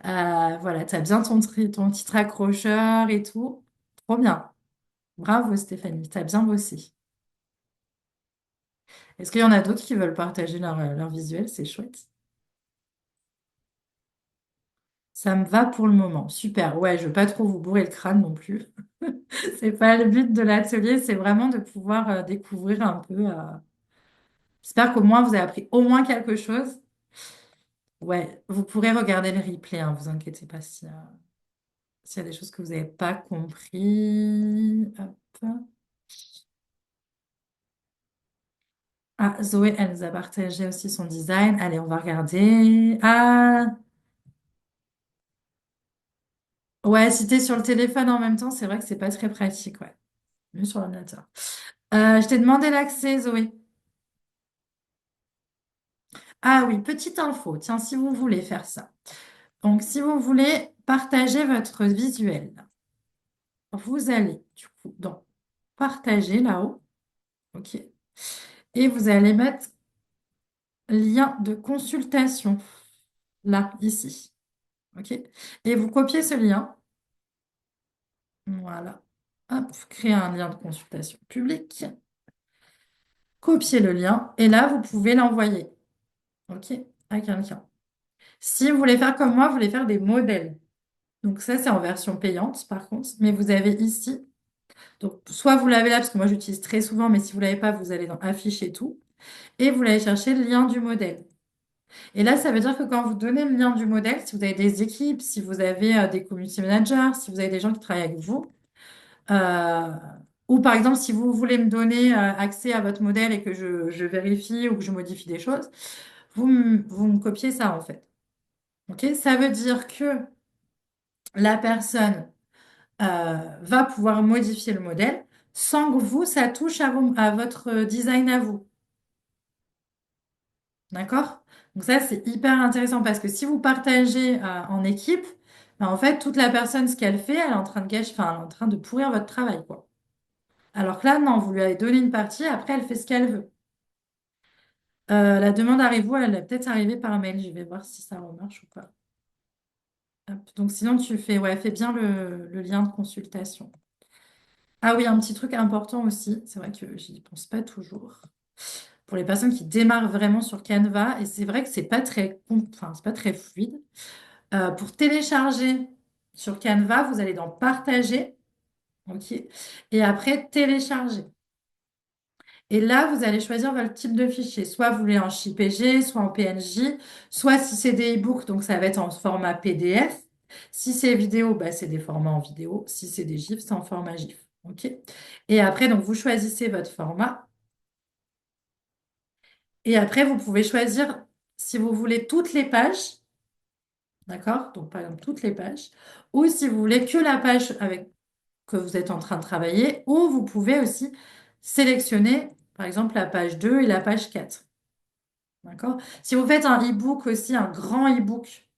Voilà, tu as bien ton titre accrocheur et tout. Trop bien. Bravo, Stéphanie. Tu as bien bossé. Est-ce qu'il y en a d'autres qui veulent partager leur visuel? C'est chouette. Ça me va pour le moment. Super. Ouais, je ne veux pas trop vous bourrer le crâne non plus. C'est pas le but de l'atelier, c'est vraiment de pouvoir découvrir un peu. J'espère qu'au moins vous avez appris au moins quelque chose. Ouais, vous pourrez regarder le replay, hein, vous inquiétez pas s'il y a des choses que vous n'avez pas compris. Hop. Ah, Zoé, elle nous a partagé aussi son design. Allez, on va regarder. Ah, ouais, si t'es sur le téléphone en même temps, c'est vrai que c'est pas très pratique, ouais. Mieux sur l'ordinateur. Je t'ai demandé l'accès, Zoé. Ah oui, petite info, tiens, si vous voulez faire ça. Donc, si vous voulez partager votre visuel, vous allez du coup dans partager là-haut, ok, et vous allez mettre lien de consultation là, ici, ok, et vous copiez ce lien, voilà, hop, créer un lien de consultation public, copier le lien, et là, vous pouvez l'envoyer, ok, à quelqu'un. Si vous voulez faire comme moi, vous voulez faire des modèles. Donc ça, c'est en version payante, par contre, mais vous avez ici. Donc, soit vous l'avez là, parce que moi j'utilise très souvent, mais si vous ne l'avez pas, vous allez dans Afficher et tout, et vous allez chercher le lien du modèle. Et là, ça veut dire que quand vous donnez le lien du modèle, si vous avez des équipes, si vous avez des community managers, si vous avez des gens qui travaillent avec vous, euh, ou par exemple, si vous voulez me donner accès à votre modèle et que je vérifie ou que je modifie des choses, vous me copiez ça en fait. OK? Ça veut dire que la personne va pouvoir modifier le modèle sans que vous, ça touche à votre design à vous. D'accord? Donc ça, c'est hyper intéressant parce que si vous partagez en équipe, ben, en fait, toute la personne, ce qu'elle fait, elle est en train de gâcher, enfin, elle est en train de pourrir votre travail, quoi. Alors que là, non, vous lui avez donné une partie, après, elle fait ce qu'elle veut. La demande arrive-vous, elle est peut-être arrivée par mail. Je vais voir si ça remarche ou pas. Hop. Donc sinon, tu fais, ouais, fais bien le lien de consultation. Ah oui, un petit truc important aussi, c'est vrai que j'y pense pas toujours. Pour les personnes qui démarrent vraiment sur Canva, et c'est vrai que c'est pas très, enfin, c'est pas très fluide. Pour télécharger sur Canva, vous allez dans Partager, ok, et après Télécharger. Et là, vous allez choisir votre type de fichier. Soit vous voulez en JPG, soit en PNJ, soit si c'est des e-books, donc ça va être en format PDF. Si c'est vidéo, bah, c'est des formats en vidéo. Si c'est des GIFs, c'est en format GIF. OK? Et après, donc, vous choisissez votre format. Et après, vous pouvez choisir si vous voulez toutes les pages. D'accord? Donc, par exemple, toutes les pages. Ou si vous voulez que la page avec que vous êtes en train de travailler. Ou vous pouvez aussi sélectionner, par exemple, la page 2 et la page 4. D'accord? Si vous faites un e-book aussi, un grand e-book,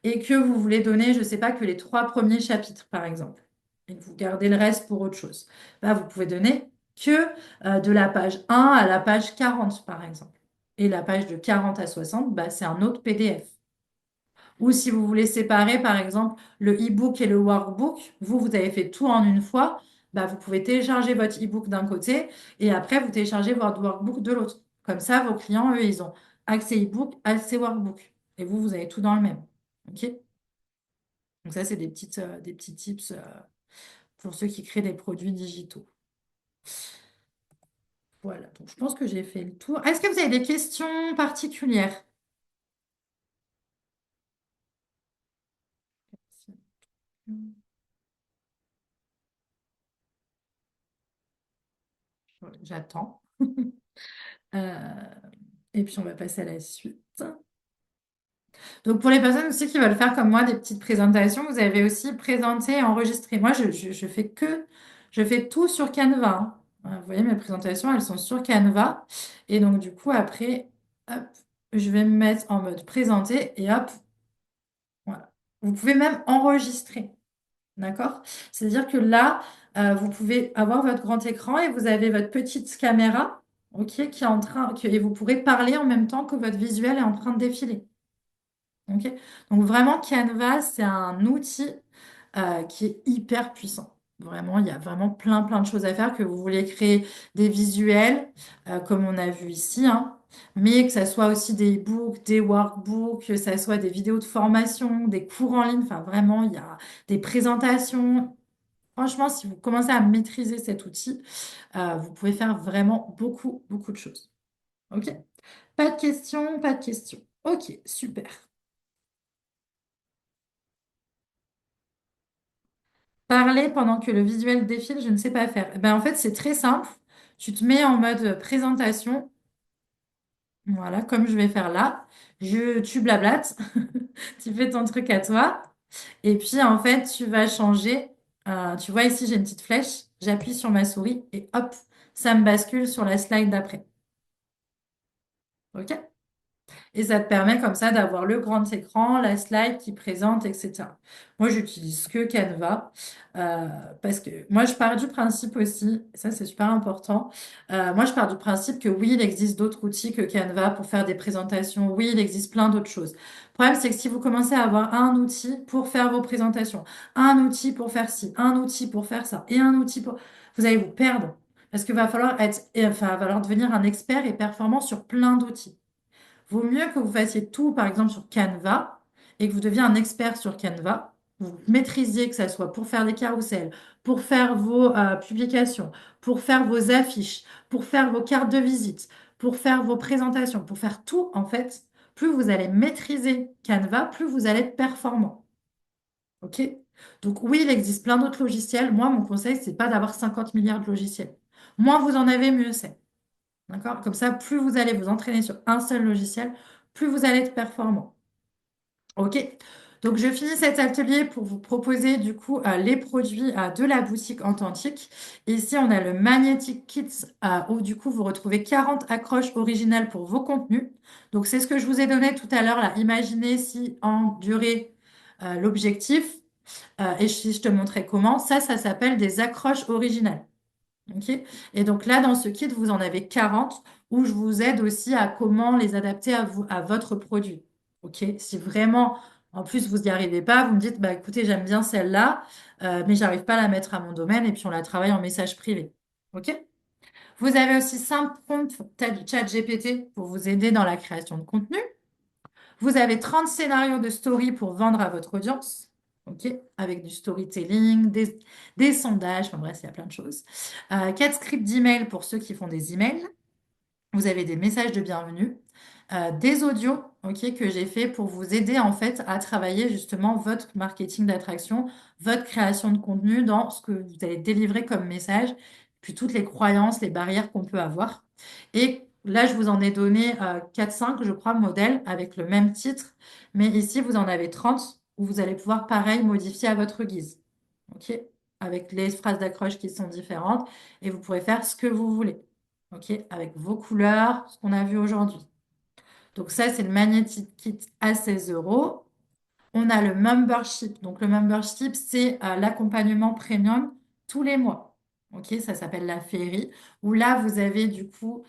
et que vous voulez donner, je ne sais pas, que les 3 premiers chapitres, par exemple, et que vous gardez le reste pour autre chose, bah, vous pouvez donner que de la page 1 à la page 40, par exemple. Et la page de 40 à 60, bah, c'est un autre PDF. Ou si vous voulez séparer, par exemple, le e-book et le workbook, vous avez fait tout en une fois, bah, vous pouvez télécharger votre e-book d'un côté et après, vous téléchargez votre workbook de l'autre. Comme ça, vos clients, eux, ils ont accès e-book, accès workbook. Et vous avez tout dans le même. OK? Donc ça, c'est des petits tips pour ceux qui créent des produits digitaux. Voilà, donc je pense que j'ai fait le tour. Est-ce que vous avez des questions particulières? J'attends. Euh, et puis on va passer à la suite. Donc pour les personnes aussi qui veulent faire comme moi des petites présentations, vous avez aussi présenté et enregistré. Moi, je fais tout sur Canva, hein. Vous voyez, mes présentations, elles sont sur Canva. Et donc du coup, après, hop, je vais me mettre en mode présenter et hop, voilà. Vous pouvez même enregistrer. D'accord? C'est-à-dire que là, vous pouvez avoir votre grand écran et vous avez votre petite caméra, ok, qui est en train, et vous pourrez parler en même temps que votre visuel est en train de défiler. Ok. Donc vraiment, Canva, c'est un outil qui est hyper puissant. Vraiment, il y a vraiment plein de choses à faire, que vous voulez créer des visuels, comme on a vu ici, hein, mais que ça soit aussi des e-books, des workbooks, que ça soit des vidéos de formation, des cours en ligne. Enfin, vraiment, il y a des présentations. Franchement, si vous commencez à maîtriser cet outil, vous pouvez faire vraiment beaucoup de choses. OK? Pas de questions, pas de questions. OK, super. Parler pendant que le visuel défile, je ne sais pas faire. Eh ben, en fait, c'est très simple. Tu te mets en mode présentation. Voilà, comme je vais faire là. Tu blablates. Tu fais ton truc à toi. Et puis, en fait, tu vas changer. Tu vois ici, j'ai une petite flèche. J'appuie sur ma souris et hop, ça me bascule sur la slide d'après. OK? Et ça te permet comme ça d'avoir le grand écran, la slide qui présente, etc. Moi, j'utilise que Canva parce que moi, je pars du principe aussi, et ça c'est super important, moi je pars du principe que oui, il existe d'autres outils que Canva pour faire des présentations, oui, il existe plein d'autres choses. Le problème, c'est que si vous commencez à avoir un outil pour faire vos présentations, un outil pour faire ci, un outil pour faire ça, et un outil pour... Vous allez vous perdre parce qu'il va falloir enfin, va falloir devenir un expert et performant sur plein d'outils. Vaut mieux que vous fassiez tout, par exemple, sur Canva et que vous deveniez un expert sur Canva. Vous maîtrisiez que ça soit pour faire des carousels, pour faire vos publications, pour faire vos affiches, pour faire vos cartes de visite, pour faire vos présentations, pour faire tout, en fait. Plus vous allez maîtriser Canva, plus vous allez être performant. OK? Donc oui, il existe plein d'autres logiciels. Moi, mon conseil, c'est pas d'avoir 50 milliards de logiciels. Moins vous en avez, mieux c'est. D'accord? Comme ça, plus vous allez vous entraîner sur un seul logiciel, plus vous allez être performant. OK? Donc, je finis cet atelier pour vous proposer du coup les produits de la boutique Authentique. Ici, on a le Magnetic Kit où du coup, vous retrouvez 40 accroches originales pour vos contenus. Donc, c'est ce que je vous ai donné tout à l'heure là. Imaginez si en durée l'objectif et si je te montrais comment, ça s'appelle des accroches originales. Ok. Et donc là, dans ce kit, vous en avez 40 où je vous aide aussi à comment les adapter à vous, à votre produit. Ok. Si vraiment, en plus, vous n'y arrivez pas, vous me dites, bah écoutez, j'aime bien celle-là, mais j'arrive pas à la mettre à mon domaine et puis on la travaille en message privé. Ok. Vous avez aussi 5 prompts ChatGPT pour vous aider dans la création de contenu. Vous avez 30 scénarios de story pour vendre à votre audience. OK, avec du storytelling, des sondages, enfin bref, il y a plein de choses. 4 scripts d'email pour ceux qui font des emails. Vous avez des messages de bienvenue, des audios, ok, que j'ai fait pour vous aider en fait à travailler justement votre marketing d'attraction, votre création de contenu dans ce que vous allez délivrer comme message, puis toutes les croyances, les barrières qu'on peut avoir. Et là, je vous en ai donné 4-5, je crois, modèles avec le même titre, mais ici, vous en avez 30 où vous allez pouvoir, pareil, modifier à votre guise, ok, avec les phrases d'accroche qui sont différentes et vous pourrez faire ce que vous voulez. OK, avec vos couleurs, ce qu'on a vu aujourd'hui. Donc ça, c'est le Magnetic Kit à 16 euros. On a le membership. Donc le membership, c'est l'accompagnement premium tous les mois. OK, ça s'appelle la Féerie, où là, vous avez du coup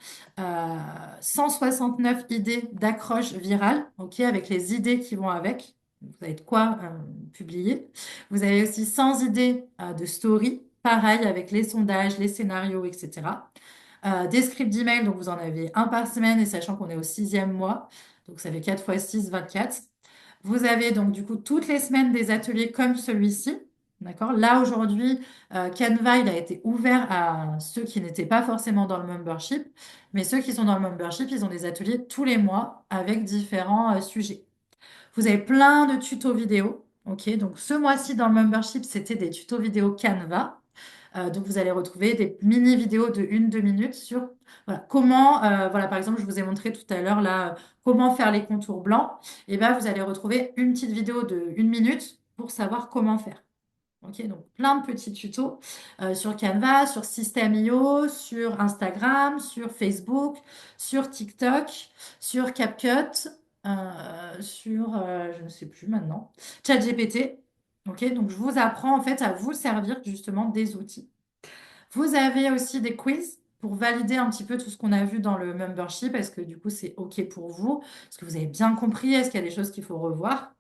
169 idées d'accroche virale, OK, avec les idées qui vont avec. Vous avez de quoi publier. Vous avez aussi 100 idées de story, pareil, avec les sondages, les scénarios, etc. Des scripts d'email, donc vous en avez un par semaine, et sachant qu'on est au sixième mois, donc ça fait 4 fois 6, 24. Vous avez donc du coup toutes les semaines des ateliers comme celui-ci. D'accord? Là, aujourd'hui, Canva, il a été ouvert à ceux qui n'étaient pas forcément dans le membership, mais ceux qui sont dans le membership, ils ont des ateliers tous les mois avec différents sujets. Vous avez plein de tutos vidéo. Ok, donc ce mois-ci dans le membership, c'était des tutos vidéo Canva. Donc, vous allez retrouver des mini vidéos de 1, 2 minutes sur voilà, comment, voilà, par exemple, je vous ai montré tout à l'heure là, comment faire les contours blancs. Et ben, vous allez retrouver une petite vidéo de 1 minute pour savoir comment faire. Ok, donc plein de petits tutos sur Canva, sur System.io, sur Instagram, sur Facebook, sur TikTok, sur CapCut, sur, je ne sais plus maintenant, ChatGPT. Ok, donc je vous apprends en fait à vous servir justement des outils. Vous avez aussi des quiz pour valider un petit peu tout ce qu'on a vu dans le membership. Est-ce que du coup c'est ok pour vous? Est-ce que vous avez bien compris? Est-ce qu'il y a des choses qu'il faut revoir?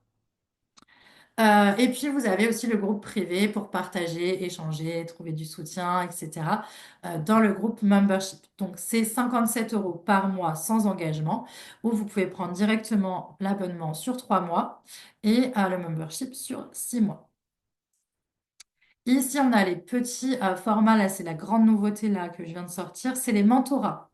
Et puis, vous avez aussi le groupe privé pour partager, échanger, trouver du soutien, etc. Dans le groupe membership. Donc, c'est 57 euros par mois sans engagement, où vous pouvez prendre directement l'abonnement sur 3 mois et le membership sur 6 mois. Ici, on a les petits formats. Là, c'est la grande nouveauté là, que je viens de sortir. C'est les mentorats.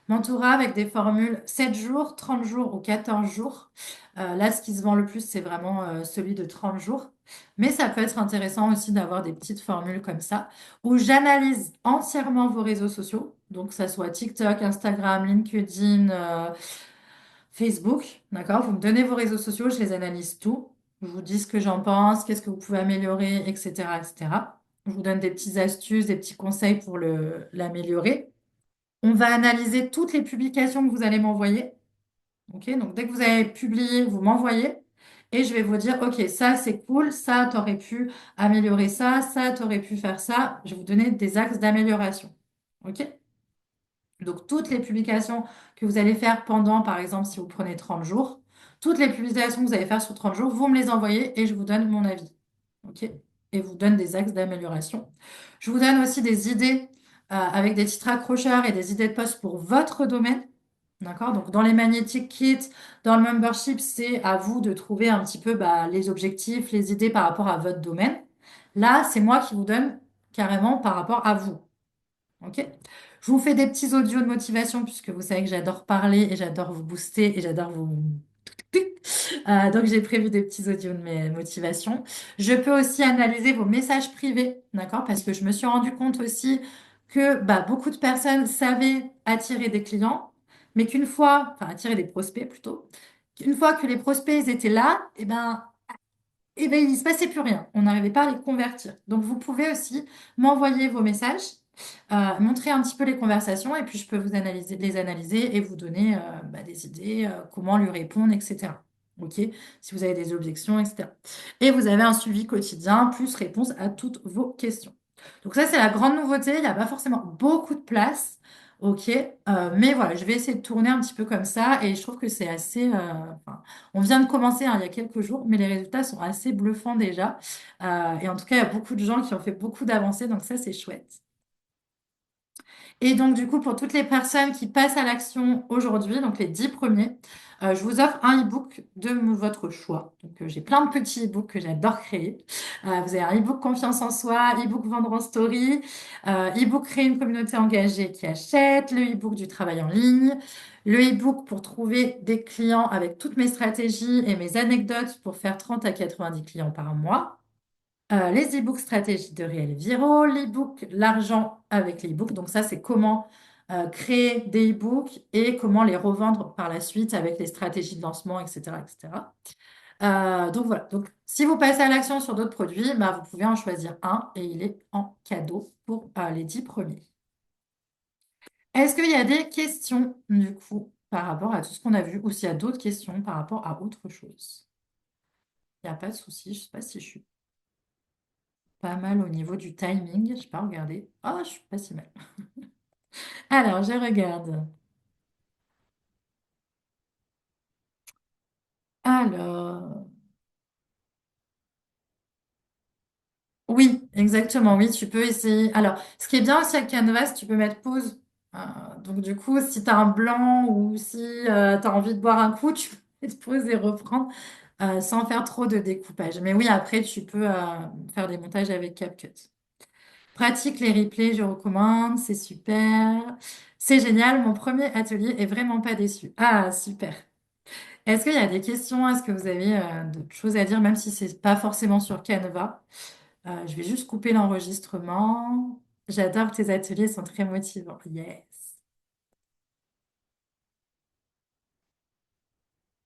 Mentorat avec des formules 7 jours, 30 jours ou 14 jours. Là, ce qui se vend le plus, c'est vraiment celui de 30 jours. Mais ça peut être intéressant aussi d'avoir des petites formules comme ça, où j'analyse entièrement vos réseaux sociaux. Donc, que ça soit TikTok, Instagram, LinkedIn, Facebook. D'accord? Vous me donnez vos réseaux sociaux, je les analyse tout. Je vous dis ce que j'en pense, qu'est-ce que vous pouvez améliorer, etc., etc. Je vous donne des petites astuces, des petits conseils pour l'améliorer. On va analyser toutes les publications que vous allez m'envoyer. Ok, donc dès que vous avez publié, vous m'envoyez et je vais vous dire, ok, ça c'est cool, ça t'aurais pu améliorer ça t'aurais pu faire ça. Je vais vous donner des axes d'amélioration. Ok? Donc toutes les publications que vous allez faire pendant, par exemple, si vous prenez 30 jours, toutes les publications que vous allez faire sur 30 jours, vous me les envoyez et je vous donne mon avis. OK? Et vous donne des axes d'amélioration. Je vous donne aussi des idées avec des titres accrocheurs et des idées de posts pour votre domaine. D'accord? Donc, dans les magnétiques kits, dans le membership, c'est à vous de trouver un petit peu bah, les objectifs, les idées par rapport à votre domaine. Là, c'est moi qui vous donne carrément par rapport à vous. OK? Je vous fais des petits audios de motivation puisque vous savez que j'adore parler et j'adore vous booster et j'adore vous... donc, j'ai prévu des petits audios de mes motivations. Je peux aussi analyser vos messages privés, d'accord? Parce que je me suis rendu compte aussi que bah, beaucoup de personnes savaient attirer des clients, mais qu'une fois, enfin attirer des prospects plutôt, qu'une fois que les prospects ils étaient là, et ben, il ne se passait plus rien. On n'arrivait pas à les convertir. Donc, vous pouvez aussi m'envoyer vos messages, montrer un petit peu les conversations, et puis je peux vous analyser, les analyser et vous donner bah, des idées, comment lui répondre, etc. OK? Si vous avez des objections, etc. Et vous avez un suivi quotidien, plus réponse à toutes vos questions. Donc, ça, c'est la grande nouveauté. Il n'y a pas forcément beaucoup de place. OK? Mais voilà, je vais essayer de tourner un petit peu comme ça, et je trouve que c'est assez. Enfin, on vient de commencer hein, il y a quelques jours, mais les résultats sont assez bluffants déjà. Et en tout cas, il y a beaucoup de gens qui ont fait beaucoup d'avancées, donc ça, c'est chouette. Et donc, du coup, pour toutes les personnes qui passent à l'action aujourd'hui, donc les 10 premiers, je vous offre un e-book de votre choix. Donc, j'ai plein de petits e-books que j'adore créer. Vous avez un e-book Confiance en soi, e-book Vendre en story, e-book Créer une communauté engagée qui achète, le e-book du travail en ligne, le e-book pour trouver des clients avec toutes mes stratégies et mes anecdotes pour faire 30 à 90 clients par mois. Les e-books stratégies de réel viraux, l'e-book l'argent avec les e-books. Donc ça, c'est comment créer des e-books et comment les revendre par la suite avec les stratégies de lancement, etc., etc. Donc voilà. Donc si vous passez à l'action sur d'autres produits, bah, vous pouvez en choisir un et il est en cadeau pour les 10 premiers. Est-ce qu'il y a des questions du coup par rapport à tout ce qu'on a vu ou s'il y a d'autres questions par rapport à autre chose? Il n'y a pas de souci. Je ne sais pas si je suis pas mal au niveau du timing. Je n'ai pas regardé. Oh, je suis pas si mal. Alors, je regarde. Alors, oui, exactement. Oui, tu peux essayer. Alors, ce qui est bien aussi avec Canvas, tu peux mettre pause. Donc, du coup, si tu as un blanc ou si tu as envie de boire un coup, tu peux mettre pause et reprendre sans faire trop de découpage. Mais oui, après, tu peux faire des montages avec CapCut. Pratique les replays, je recommande, c'est super. C'est génial, mon premier atelier est vraiment pas déçu. Ah, super. Est-ce qu'il y a des questions? Est-ce que vous avez d'autres choses à dire, même si c'est pas forcément sur Canva? Je vais juste couper l'enregistrement. J'adore tes ateliers, ils sont très motivants. Yeah.